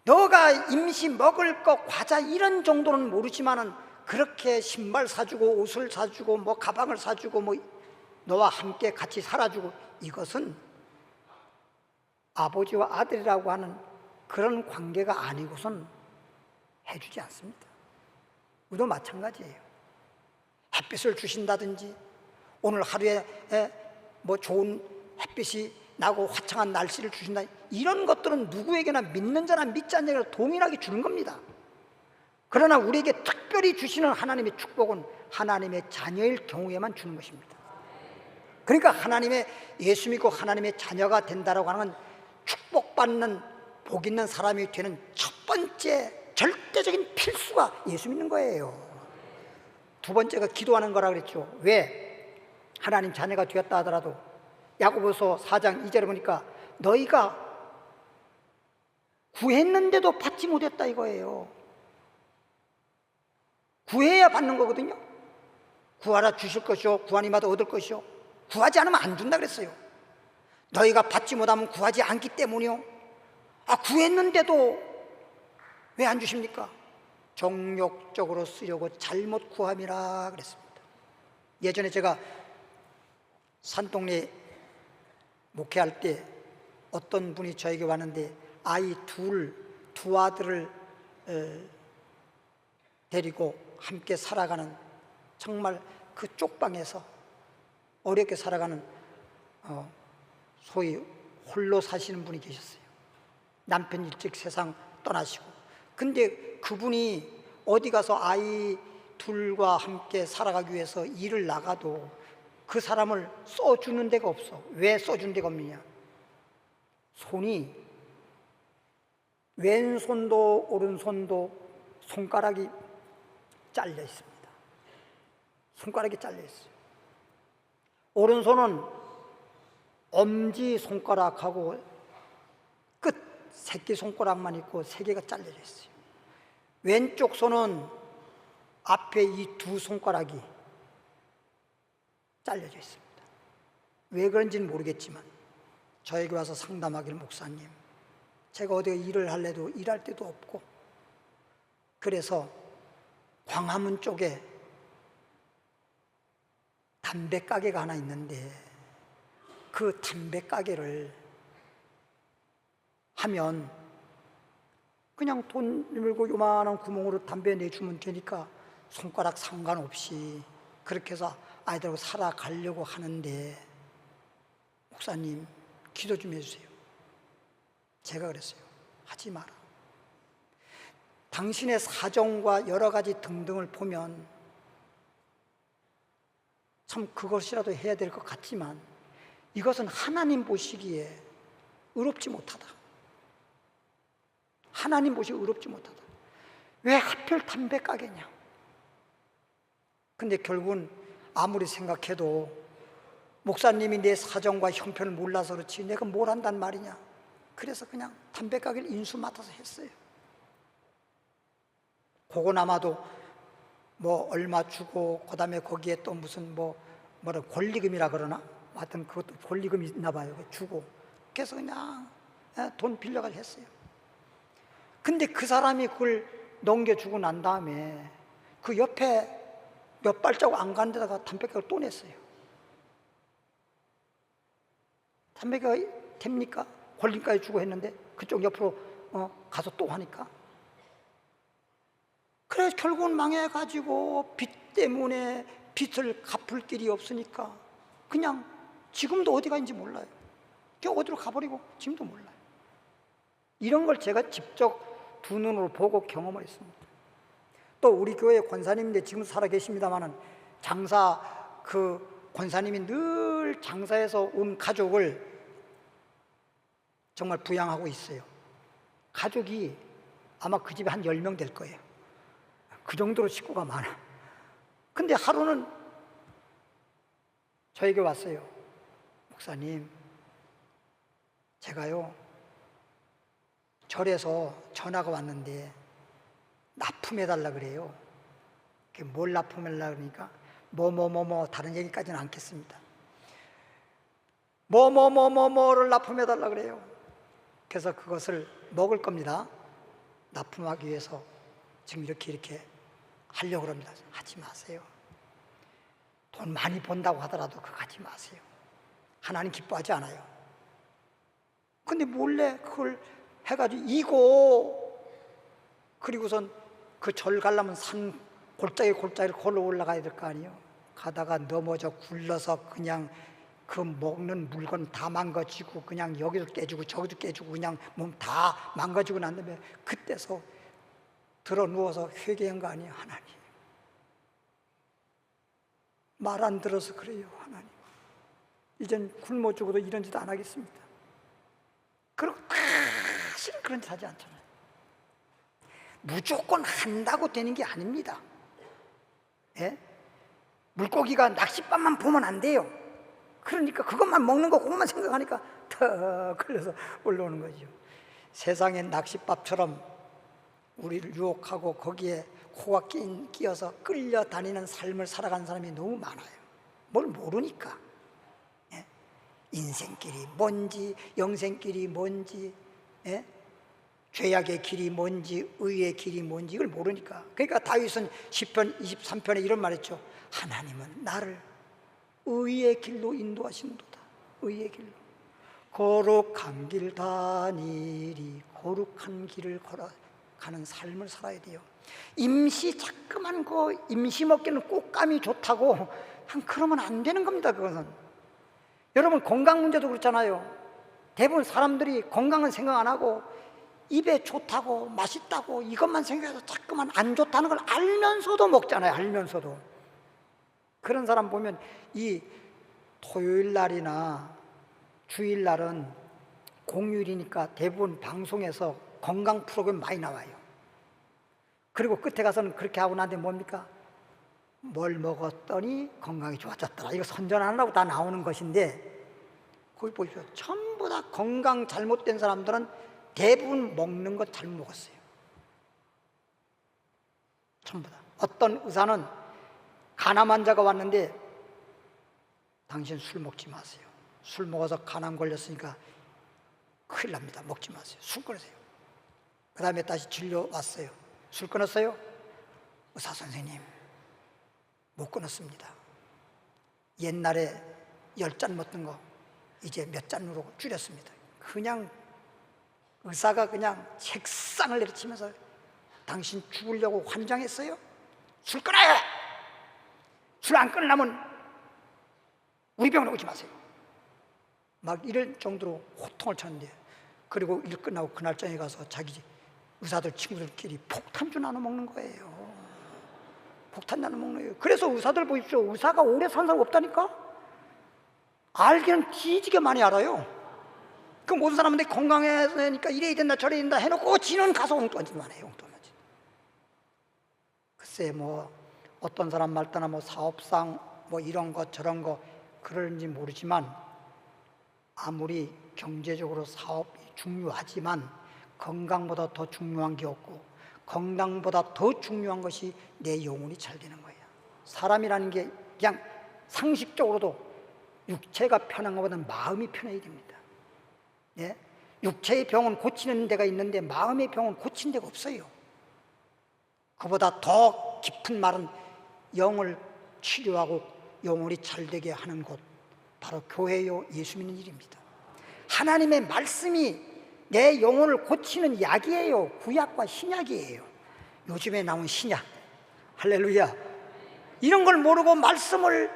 너가 임시 먹을 거 과자 이런 정도는 모르지만은 그렇게 신발 사주고 옷을 사주고 뭐 가방을 사주고 뭐 너와 함께 같이 살아주고 이것은 아버지와 아들이라고 하는 그런 관계가 아니고선 해주지 않습니다. 우리도 마찬가지예요. 햇빛을 주신다든지 오늘 하루에 뭐 좋은 햇빛이 나고 화창한 날씨를 주신다, 이런 것들은 누구에게나 믿는 자나 믿지 않는 자가 동일하게 주는 겁니다. 그러나 우리에게 특별히 주시는 하나님의 축복은 하나님의 자녀일 경우에만 주는 것입니다. 그러니까 하나님의 예수 믿고 하나님의 자녀가 된다라고 하는 건 축복받는 복 있는 사람이 되는 첫 번째 절대적인 필수가 예수 믿는 거예요. 두 번째가 기도하는 거라 그랬죠. 왜? 하나님 자녀가 되었다 하더라도 야고보서 4장 2절에 보니까 너희가 구했는데도 받지 못했다 이거예요. 구해야 받는 거거든요. 구하라 주실 것이요 구하니마다 얻을 것이요, 구하지 않으면 안 준다 그랬어요. 너희가 받지 못하면 구하지 않기 때문이요. 구했는데도 왜 안 주십니까? 정욕적으로 쓰려고 잘못 구함이라 그랬습니다. 예전에 제가 산동네 목회할 때 어떤 분이 저에게 왔는데 아이 두 아들을 데리고 함께 살아가는 정말 그 쪽방에서 어렵게 살아가는 소위 홀로 사시는 분이 계셨어요. 남편 일찍 세상 떠나시고. 근데 그분이 어디 가서 아이 둘과 함께 살아가기 위해서 일을 나가도 그 사람을 써주는 데가 없어. 왜 써주는 데가 없느냐? 손이 왼손도 오른손도 손가락이 잘려 있습니다. 손가락이 잘려 있어요. 오른손은 엄지 손가락하고 끝 새끼 손가락만 있고 세 개가 잘려져 있어요. 왼쪽 손은 앞에 이 두 손가락이 잘려져 있습니다. 왜 그런지는 모르겠지만 저에게 와서 상담하기를, 목사님, 제가 어디 일을 할래도 일할 데도 없고, 그래서 광화문 쪽에 담배 가게가 하나 있는데 그 담배 가게를 하면 그냥 돈 물고 요만한 구멍으로 담배 내주면 되니까 손가락 상관없이 그렇게 해서 아이들하고 살아가려고 하는데, 목사님 기도 좀 해주세요. 제가 그랬어요. 하지 마라. 당신의 사정과 여러 가지 등등을 보면 참 그것이라도 해야 될 것 같지만 이것은 하나님 보시기에 의롭지 못하다. 하나님 보시기에 의롭지 못하다. 왜 하필 담배 가게냐? 근데 결국은 아무리 생각해도 목사님이 내 사정과 형편을 몰라서 그렇지 내가 뭘 한단 말이냐. 그래서 그냥 담배 가게를 인수 맡아서 했어요. 그건 아마도 뭐 얼마 주고 그다음에 거기에 또 무슨 뭐라 권리금이라 그러나, 하여튼 그것도 권리금이 있나 봐요. 주고 그래서 그냥 돈 빌려가지고 했어요. 근데 그 사람이 그걸 넘겨주고 난 다음에 그 옆에 몇 발자국 안 간 데다가 담배가게를 또 냈어요. 담배가 됩니까? 권리금까지 주고 했는데 그쪽 옆으로 가서 또 하니까. 그래서 결국은 망해가지고 빚 때문에 빚을 갚을 길이 없으니까 그냥 지금도 어디 가는지 몰라요. 그냥 어디로 가버리고 지금도 몰라요. 이런 걸 제가 직접 두 눈으로 보고 경험을 했습니다. 또 우리 교회 권사님인데 지금 살아계십니다마는 장사 그 권사님이 늘 장사해서 온 가족을 정말 부양하고 있어요. 가족이 아마 그 집에 한 10명 될 거예요. 그 정도로 식구가 많아. 근데 하루는 저에게 왔어요. 목사님, 제가요 절에서 전화가 왔는데 납품해달라 그래요. 뭘 납품해달라 그러니까 뭐 다른 얘기까지는 않겠습니다. 뭐를 납품해달라 그래요. 그래서 그것을 먹을 겁니다. 납품하기 위해서 지금 이렇게 하려고 합니다. 하지 마세요. 돈 많이 번다고 하더라도 그거 하지 마세요. 하나님 기뻐하지 않아요. 근데 몰래 그걸 해가지고 이고, 그리고선 그 절 가려면 산 골짜기를 걸어 올라가야 될 거 아니에요. 가다가 넘어져 굴러서 그냥 그 먹는 물건 다 망가지고 그냥 여기도 깨지고 저기도 깨지고 그냥 몸 다 망가지고 난 다음에 그때서 들어 누워서 회개한 거 아니에요. 하나님, 말 안 들어서 그래요. 하나님, 이젠 굶어 죽어도 이런 짓 안 하겠습니다. 그리고 사실은 그런 짓 하지 않잖아요. 무조건 한다고 되는 게 아닙니다. 예? 물고기가 낚싯밥만 보면 안 돼요. 그러니까 그것만 먹는 거, 그것만 생각하니까 턱 걸려서 올라오는 거죠. 세상의 낚싯밥처럼 우리를 유혹하고 거기에 코가 끼어서 끌려다니는 삶을 살아가는 사람이 너무 많아요. 뭘 모르니까. 예? 인생길이 뭔지, 영생길이 뭔지, 예? 죄악의 길이 뭔지, 의의 길이 뭔지 이걸 모르니까. 그러니까 다윗은 시편 23편에 이런 말 했죠. 하나님은 나를 의의 길로 인도하신도다. 의의 길로. 거룩한 길 다니리. 거룩한 길을 걸어가는 삶을 살아야 돼요. 임시 자꾸만 그 임시 먹기는 꽃감이 좋다고 그러면 안 되는 겁니다. 그것은 여러분 건강 문제도 그렇잖아요. 대부분 사람들이 건강은 생각 안 하고 입에 좋다고 맛있다고 이것만 생각해서 자꾸만 안 좋다는 걸 알면서도 먹잖아요. 알면서도. 그런 사람 보면 이 토요일 날이나 주일 날은 공휴일이니까 대부분 방송에서 건강 프로그램 많이 나와요. 그리고 끝에 가서는 그렇게 하고 나는데 뭡니까? 뭘 먹었더니 건강이 좋아졌더라. 이거 선전하려고 다 나오는 것인데 거기 보십시오. 전부 다 건강 잘못된 사람들은 대부분 먹는 것 잘못 먹었어요. 전부 다. 어떤 의사는 간암 환자가 왔는데 당신 술 먹지 마세요. 술 먹어서 간암 걸렸으니까 큰일 납니다. 먹지 마세요. 술 끊으세요. 그 다음에 다시 진료 왔어요. 술 끊었어요? 의사 선생님 못 끊었습니다. 옛날에 10잔 먹던 거 이제 몇 잔으로 줄였습니다. 그냥 의사가 그냥 책상을 내리치면서 당신 죽으려고 환장했어요? 술 끊어요! 술 안 끊으려면 우리 병원에 오지 마세요. 막 이럴 정도로 호통을 쳤는데, 그리고 일 끝나고 그날 저녁에 가서 자기 의사들 친구들끼리 폭탄주 나눠 먹는 거예요. 폭탄 나눠 먹는 거예요. 그래서 의사들 보십시오. 의사가 오래 산 사람 없다니까? 알기는 뒤지게 많이 알아요. 그 모든 사람들이 건강해니까 이래야 된다 저래야 된다 해놓고 지는 가서 엉뚱한 짓만 해요. 엉뚱한 짓. 글쎄 뭐 어떤 사람 말따나 뭐 사업상 뭐 이런 거 저런 거 그러는지 모르지만, 아무리 경제적으로 사업이 중요하지만 건강보다 더 중요한 게 없고, 건강보다 더 중요한 것이 내 영혼이 잘 되는 거예요. 사람이라는 게 그냥 상식적으로도 육체가 편한 것보다는 마음이 편해야 됩니다. 예? 육체의 병은 고치는 데가 있는데 마음의 병은 고친 데가 없어요. 그보다 더 깊은 말은 영을 치료하고 영혼이 잘 되게 하는 곳, 바로 교회요, 예수 믿는 일입니다. 하나님의 말씀이 내 영혼을 고치는 약이에요. 구약과 신약이에요. 요즘에 나온 신약, 할렐루야. 이런 걸 모르고 말씀을,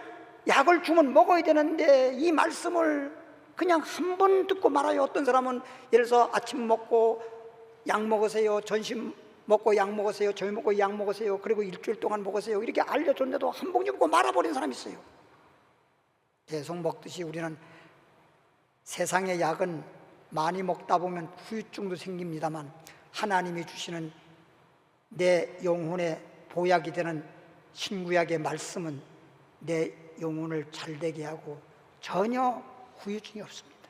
약을 주면 먹어야 되는데 이 말씀을 그냥 한 번 듣고 말아요. 어떤 사람은 예를 들어서 아침 먹고 약 먹으세요, 점심 먹고 약 먹으세요, 저녁 먹고 약 먹으세요, 그리고 일주일 동안 먹으세요, 이렇게 알려줬는데도 한 봉지 먹고 말아버린 사람이 있어요. 계속 먹듯이 우리는 세상의 약은 많이 먹다 보면 후유증도 생깁니다만, 하나님이 주시는 내 영혼의 보약이 되는 신구약의 말씀은 내 영혼을 잘되게 하고 전혀 후유증이 없습니다.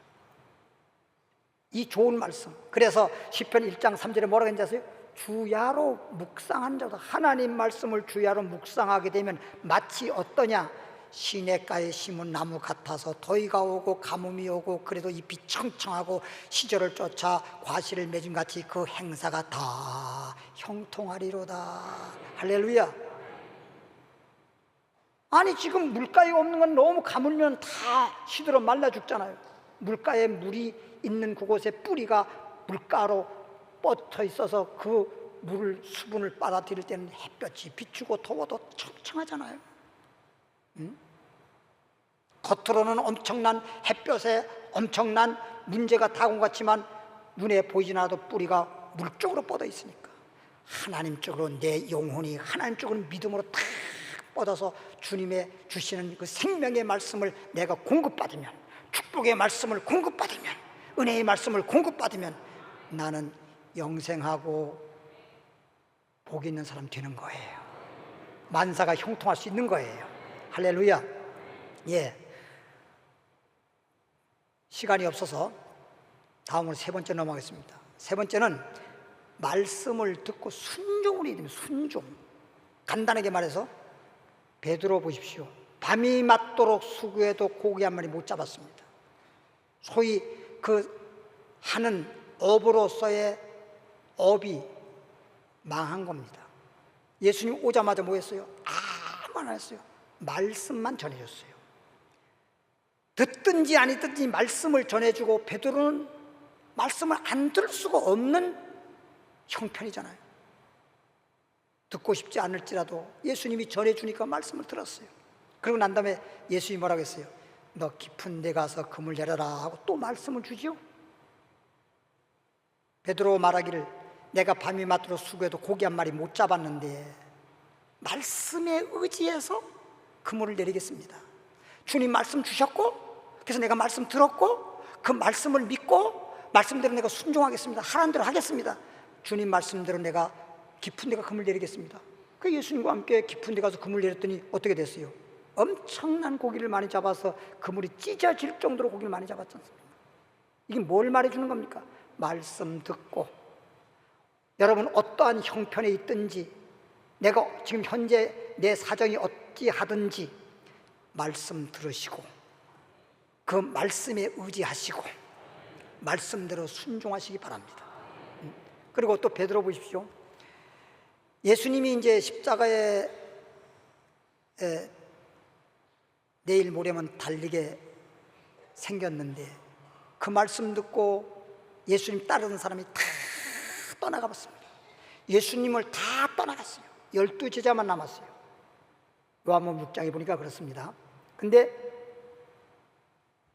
이 좋은 말씀. 그래서 시편 1장 3절에 뭐라고 했는지 아세요? 주야로 묵상한 자도, 하나님 말씀을 주야로 묵상하게 되면 마치 어떠냐? 시냇가에 심은 나무 같아서 더위가 오고 가뭄이 오고 그래도 잎이 청청하고 시절을 쫓아 과실을 맺은 같이 그 행사가 다 형통하리로다. 할렐루야. 아니 지금 물가에 없는 건 너무 가물면 다 시들어 말라 죽잖아요. 물가에 물이 있는 그곳에 뿌리가 물가로 뻗어 있어서 그 물을, 수분을 빨아들일 때는 햇볕이 비추고 더워도 청청하잖아요. 겉으로는 엄청난 햇볕에 엄청난 문제가 다가온 것 같지만 눈에 보이지 않아도 뿌리가 물 쪽으로 뻗어 있으니까, 하나님 쪽으로 내 영혼이 하나님 쪽으로 믿음으로 탁 뻗어서 주님의 주시는 그 생명의 말씀을 내가 공급받으면, 축복의 말씀을 공급받으면, 은혜의 말씀을 공급받으면 나는 영생하고 복 있는 사람 되는 거예요. 만사가 형통할 수 있는 거예요. 할렐루야. 예. 시간이 없어서 다음으로 세 번째 넘어가겠습니다. 세 번째는 말씀을 듣고 순종을 해야 됩니다. 순종. 간단하게 말해서 베드로 보십시오. 밤이 맞도록 수구에도 고기 한 마리 못 잡았습니다. 소위 그 하는 업으로서의 업이 망한 겁니다. 예수님 오자마자 뭐 했어요? 아무 안 했어요. 말씀만 전해줬어요. 듣든지 아니 듣든지 말씀을 전해주고, 베드로는 말씀을 안 들을 수가 없는 형편이잖아요. 듣고 싶지 않을지라도 예수님이 전해주니까 말씀을 들었어요. 그러고 난 다음에 예수님이 뭐라고 했어요? 너 깊은 데 가서 그물 내려라 하고 또 말씀을 주지요. 베드로 말하기를 내가 밤이 맞도록 수고해도 고기 한 마리 못 잡았는데 말씀에 의지해서 그물을 내리겠습니다. 주님 말씀 주셨고, 그래서 내가 말씀 들었고, 그 말씀을 믿고 말씀대로 내가 순종하겠습니다. 하라는 대로 하겠습니다. 주님 말씀대로 내가 깊은 데가 그물 내리겠습니다. 그 예수님과 함께 깊은 데 가서 그물 내렸더니 어떻게 됐어요? 엄청난 고기를 많이 잡아서 그물이 찢어질 정도로 고기를 많이 잡았지 않습니까? 이게 뭘 말해주는 겁니까? 말씀 듣고, 여러분 어떠한 형편에 있든지, 내가 지금 현재 내 사정이 어찌하든지 말씀 들으시고 그 말씀에 의지하시고 말씀대로 순종하시기 바랍니다. 그리고 또 베드로 보십시오. 예수님이 이제 십자가에 내일 모레면 달리게 생겼는데 그 말씀 듣고 예수님 따르는 사람이 다 떠나가 봤습니다. 예수님을 다 떠나갔어요. 12제자만 남았어요. 요한복음 6장에 보니까 그렇습니다. 근데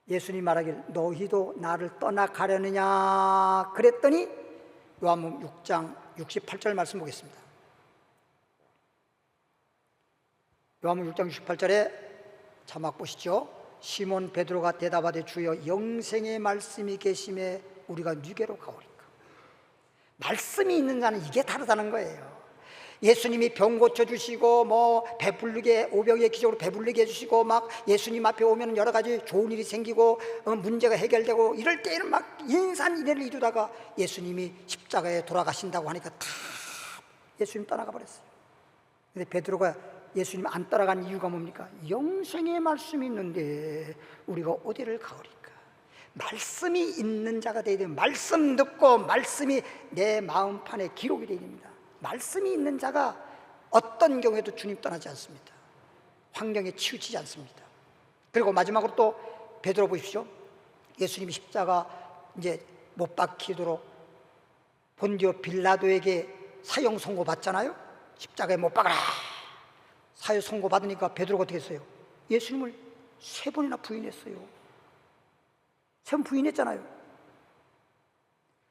예수님 말하길 너희도 나를 떠나가려느냐 그랬더니 요한복음 6장 68절 말씀 보겠습니다. 요한복음 6장 68절에 자막 보시죠. 시몬 베드로가 대답하되 주여 영생의 말씀이 계심에 우리가 누게로 가오리까. 말씀이 있는 자는 이게 다르다는 거예요. 예수님이 병 고쳐주시고 뭐 배부르게 오병이의 기적으로 배부르게 해주시고 막 예수님 앞에 오면 여러 가지 좋은 일이 생기고 문제가 해결되고 이럴 때에는 막 인산인해를 이루다가 예수님이 십자가에 돌아가신다고 하니까 다 예수님 떠나가 버렸어요. 근데 베드로가 예수님 안 따라간 이유가 뭡니까? 영생의 말씀이 있는데 우리가 어디를 가오리까? 말씀이 있는 자가 되어야 됩니다. 말씀 듣고 말씀이 내 마음판에 기록이 되어야 됩니다. 말씀이 있는 자가 어떤 경우에도 주님 떠나지 않습니다. 환경에 치우치지 않습니다. 그리고 마지막으로 또 베드로 보십시오. 예수님이 십자가 이제 못 박히도록 본디오 빌라도에게 사형 선고 받잖아요. 십자가에 못 박아라. 사형 선고 받으니까 베드로가 어떻게 했어요? 예수님을 3번이나 부인했어요. 3번 부인했잖아요.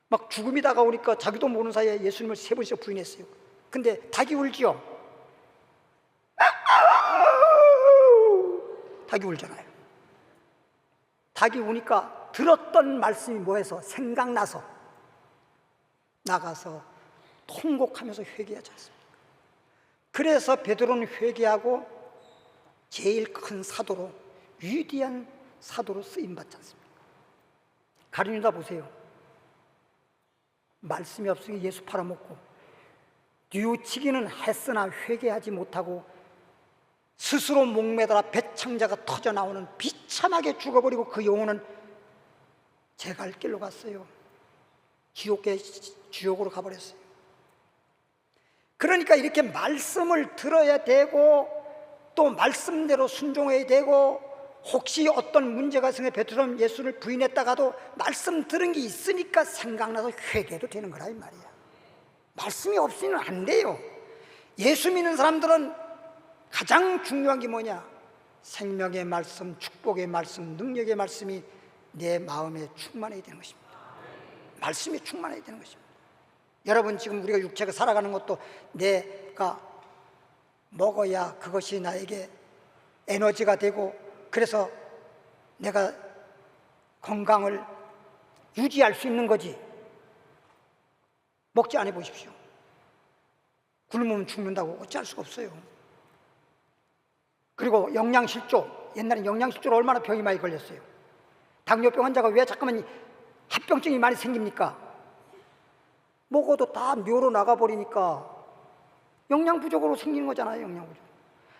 막 죽음이 다가오니까 자기도 모르는 사이에 예수님을 3번씩 부인했어요. 근데 닭이 울지요. 닭이 울잖아요. 닭이 우니까 들었던 말씀이 뭐해서 생각나서 나가서 통곡하면서 회개하지 않습니까? 그래서 베드로는 회개하고 제일 큰 사도로, 위대한 사도로 쓰임받지 않습니까? 가룟유다 보세요. 말씀이 없으니 예수 팔아먹고 뉘우치기는 했으나 회개하지 못하고 스스로 목매달아 배창자가 터져나오는 비참하게 죽어버리고 그 영혼은 제 갈 길로 갔어요. 지옥으로 가버렸어요. 그러니까 이렇게 말씀을 들어야 되고 또 말씀대로 순종해야 되고, 혹시 어떤 문제가 생겨 베드로는 예수를 부인했다가도 말씀 들은 게 있으니까 생각나서 회개도 되는 거라 이 말이야. 말씀이 없이는 안 돼요. 예수 믿는 사람들은 가장 중요한 게 뭐냐? 생명의 말씀, 축복의 말씀, 능력의 말씀이 내 마음에 충만해야 되는 것입니다. 말씀이 충만해야 되는 것입니다. 여러분 지금 우리가 육체가 살아가는 것도 내가 먹어야 그것이 나에게 에너지가 되고, 그래서 내가 건강을 유지할 수 있는 거지. 먹지 않아 보십시오. 굶으면 죽는다고 어찌할 수가 없어요. 그리고 영양실조, 옛날에 영양실조로 얼마나 병이 많이 걸렸어요. 당뇨병 환자가 왜 자꾸만 합병증이 많이 생깁니까? 먹어도 다 뇨로 나가버리니까 영양 부족으로 생기는 거잖아요. 영양 부족.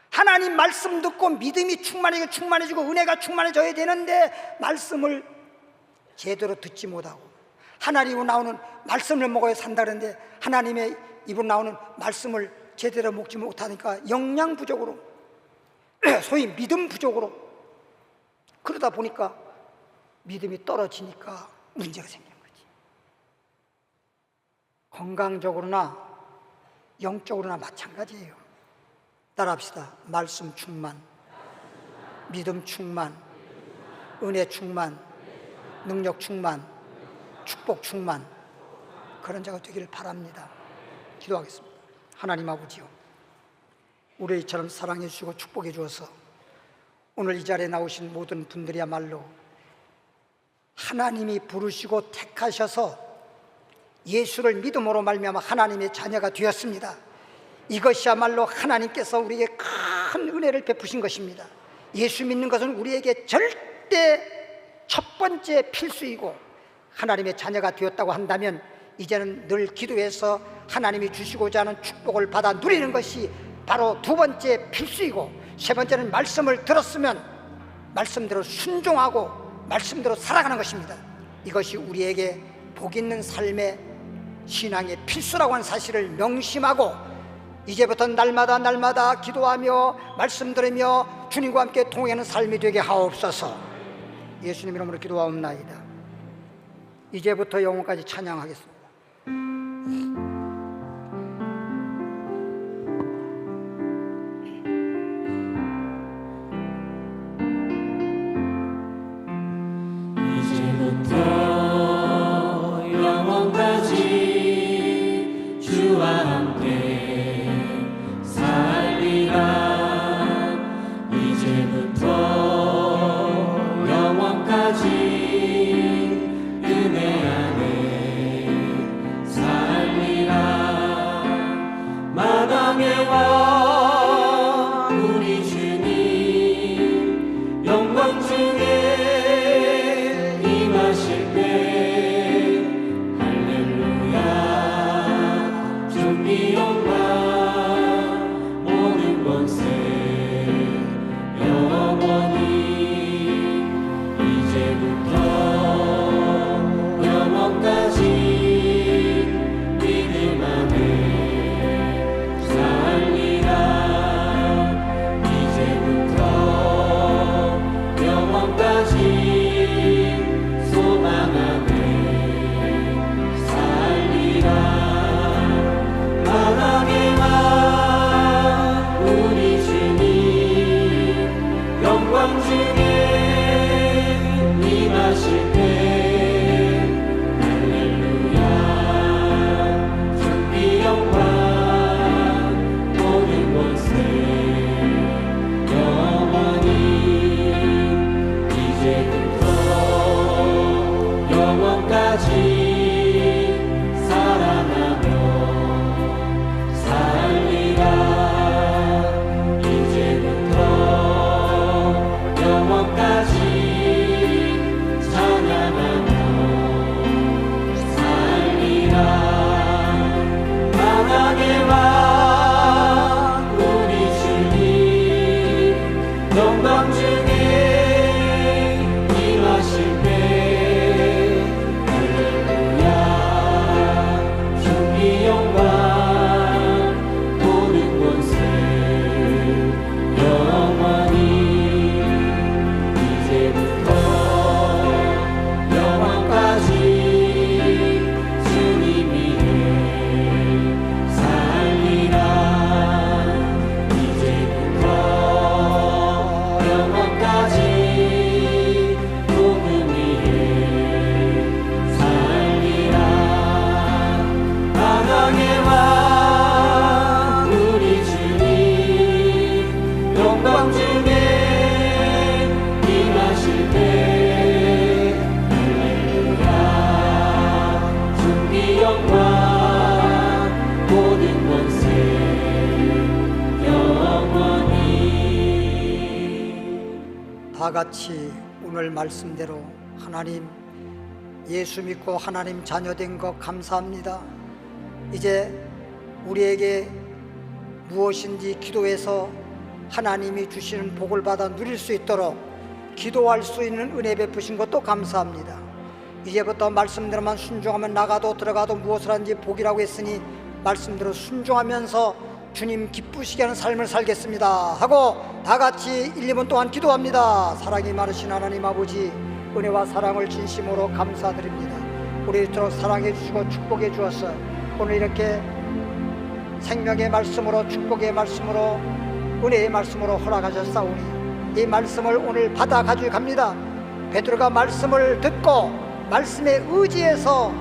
하나님 말씀 듣고 믿음이 충만해지고 은혜가 충만해져야 되는데 말씀을 제대로 듣지 못하고, 하나님 나오는 말씀을 먹어야 산다 그러는데 하나님의 입으로 나오는 말씀을 제대로 먹지 못하니까 영양 부족으로, 소위 믿음 부족으로, 그러다 보니까 믿음이 떨어지니까 문제가 생기는 거지. 건강적으로나 영적으로나 마찬가지예요. 따라합시다. 말씀 충만, 믿음 충만, 은혜 충만, 능력 충만, 축복 충만, 그런 자가 되기를 바랍니다. 기도하겠습니다. 하나님 아버지요, 우리 이처럼 사랑해 주시고 축복해 주어서 오늘 이 자리에 나오신 모든 분들이야말로 하나님이 부르시고 택하셔서 예수를 믿음으로 말미암아 하나님의 자녀가 되었습니다. 이것이야말로 하나님께서 우리에게 큰 은혜를 베푸신 것입니다. 예수 믿는 것은 우리에게 절대 첫 번째 필수이고, 하나님의 자녀가 되었다고 한다면 이제는 늘 기도해서 하나님이 주시고자 하는 축복을 받아 누리는 것이 바로 두 번째 필수이고, 세 번째는 말씀을 들었으면 말씀대로 순종하고 말씀대로 살아가는 것입니다. 이것이 우리에게 복 있는 삶의 신앙의 필수라고 하는 사실을 명심하고 이제부터 날마다 기도하며 말씀 들으며 주님과 함께 동행하는 삶이 되게 하옵소서. 예수님 이름으로 기도하옵나이다. 이제부터 영원까지 찬양하겠습니다. 이제부터 영원까지 주와 함께 살리라. 이제부터 영원까지 은혜 안에 살리라. 마당에 와 우리 주님 영광 중에 임하실 때 할렐루야 존귀 영광 모든 권세 영원히 이제부터 영원까지 믿음 안에 살리라. 이제부터 영원까지 소망 안에 살리라. 마당에만 우리 주님 영광 중에 임하실 때 할렐루야 존귀 영광 모든 권세 영원히 이제부터 영원까지 사랑하며 살리라. 이제부터 영원까지 찬양하며 살리라. 만왕의 왕 우리 주님 영광 중에 임하실 때 할렐루야 존귀 영광 모든 권세 영원히 이제부터 영원까지 주님 위에 살리라. 이제부터 영원까지 복음 위에 살리라. 만왕의 왕 우리 주님 영광 중에 임하실 때 할렐루야 존귀 영광 모든 권세 영원히. 다 같이 오늘 말씀대로 하나님 예수 믿고 하나님 자녀된 것 감사합니다. 이제 우리에게 무엇인지 기도해서 하나님이 주시는 복을 받아 누릴 수 있도록 기도할 수 있는 은혜 베푸신 것도 감사합니다. 이제부터 말씀대로만 순종하면 나가도 들어가도 무엇을 하는지 복이라고 했으니 말씀대로 순종하면서 주님 기쁘시게 하는 삶을 살겠습니다 하고 다 같이 1, 2분 동안 기도합니다. 사랑이 많으신 하나님 아버지, 은혜와 사랑을 진심으로 감사드립니다. 우리 이토록 사랑해 주시고 축복해 주어서 오늘 이렇게 생명의 말씀으로, 축복의 말씀으로, 은혜의 말씀으로 허락하셨사오니 이 말씀을 오늘 받아 가지고 갑니다. 베드로가 말씀을 듣고 말씀에 의지해서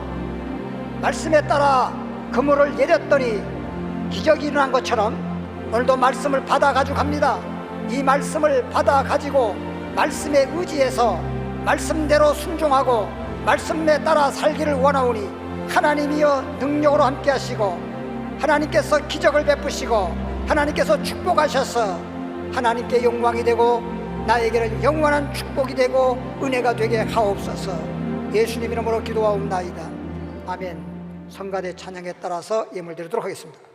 말씀에 따라 그물을 내렸더니 기적이 일어난 것처럼 오늘도 말씀을 받아 가지고 갑니다. 이 말씀을 받아 가지고 말씀에 의지해서 말씀대로 순종하고 말씀에 따라 살기를 원하오니 하나님이여 능력으로 함께 하시고 하나님께서 기적을 베푸시고 하나님께서 축복하셔서 하나님께 영광이 되고 나에게는 영원한 축복이 되고 은혜가 되게 하옵소서. 예수님 이름으로 기도하옵나이다. 아멘. 성가대 찬양에 따라서 예물 드리도록 하겠습니다.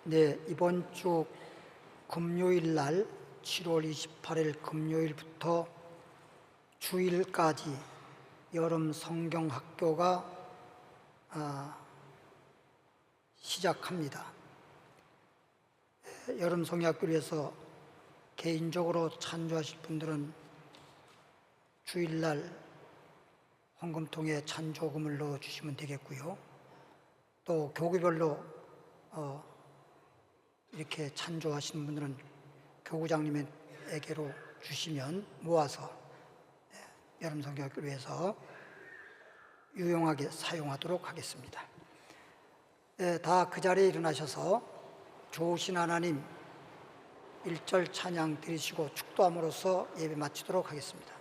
네, 이번 주 금요일 날 7월 28일 금요일부터 주일까지 여름 성경학교가 시작합니다. 여름 성경학교를 위해서 개인적으로 찬조하실 분들은 주일날 헌금통에 찬조금을 넣어주시면 되겠고요. 또 교구별로 이렇게 찬조하시는 분들은 교구장님에게로 주시면 모아서 여름 성경학교를 위해서 유용하게 사용하도록 하겠습니다. 다 그 자리에 일어나셔서 좋으신 하나님 1절 찬양 드리시고 축도함으로써 예배 마치도록 하겠습니다.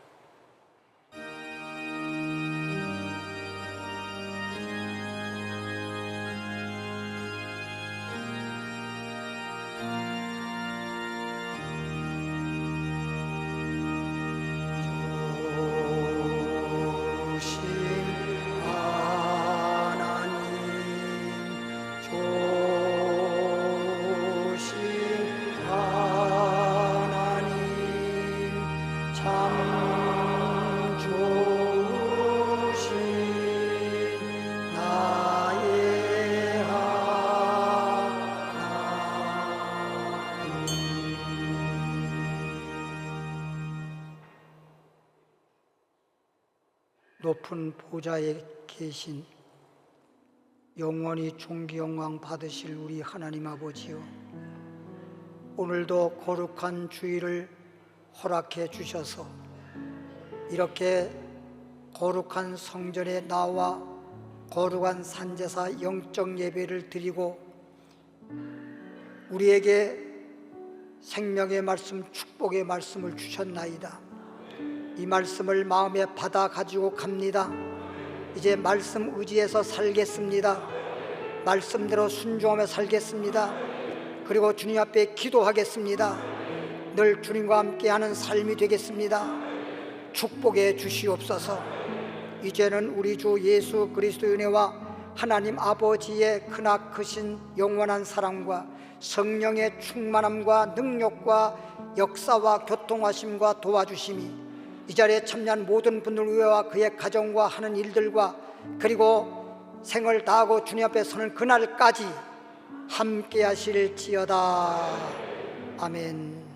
참 높은 보좌에 계신 영원히 존귀 영광 받으실 우리 하나님 아버지요, 오늘도 거룩한 주일을 허락해 주셔서 이렇게 거룩한 성전에 나와 거룩한 산제사 영적 예배를 드리고 우리에게 생명의 말씀, 축복의 말씀을 주셨나이다. 이 말씀을 마음에 받아 가지고 갑니다. 이제 말씀 의지해서 살겠습니다. 말씀대로 순종하며 살겠습니다. 그리고 주님 앞에 기도하겠습니다. 늘 주님과 함께하는 삶이 되겠습니다. 축복해 주시옵소서. 이제는 우리 주 예수 그리스도의 은혜와 하나님 아버지의 크나크신 영원한 사랑과 성령의 충만함과 능력과 역사와 교통하심과 도와주심이 이 자리에 참여한 모든 분들 의회와 그의 가정과 하는 일들과 그리고 생을 다하고 주님 앞에 서는 그날까지 함께 하실지어다. 아멘.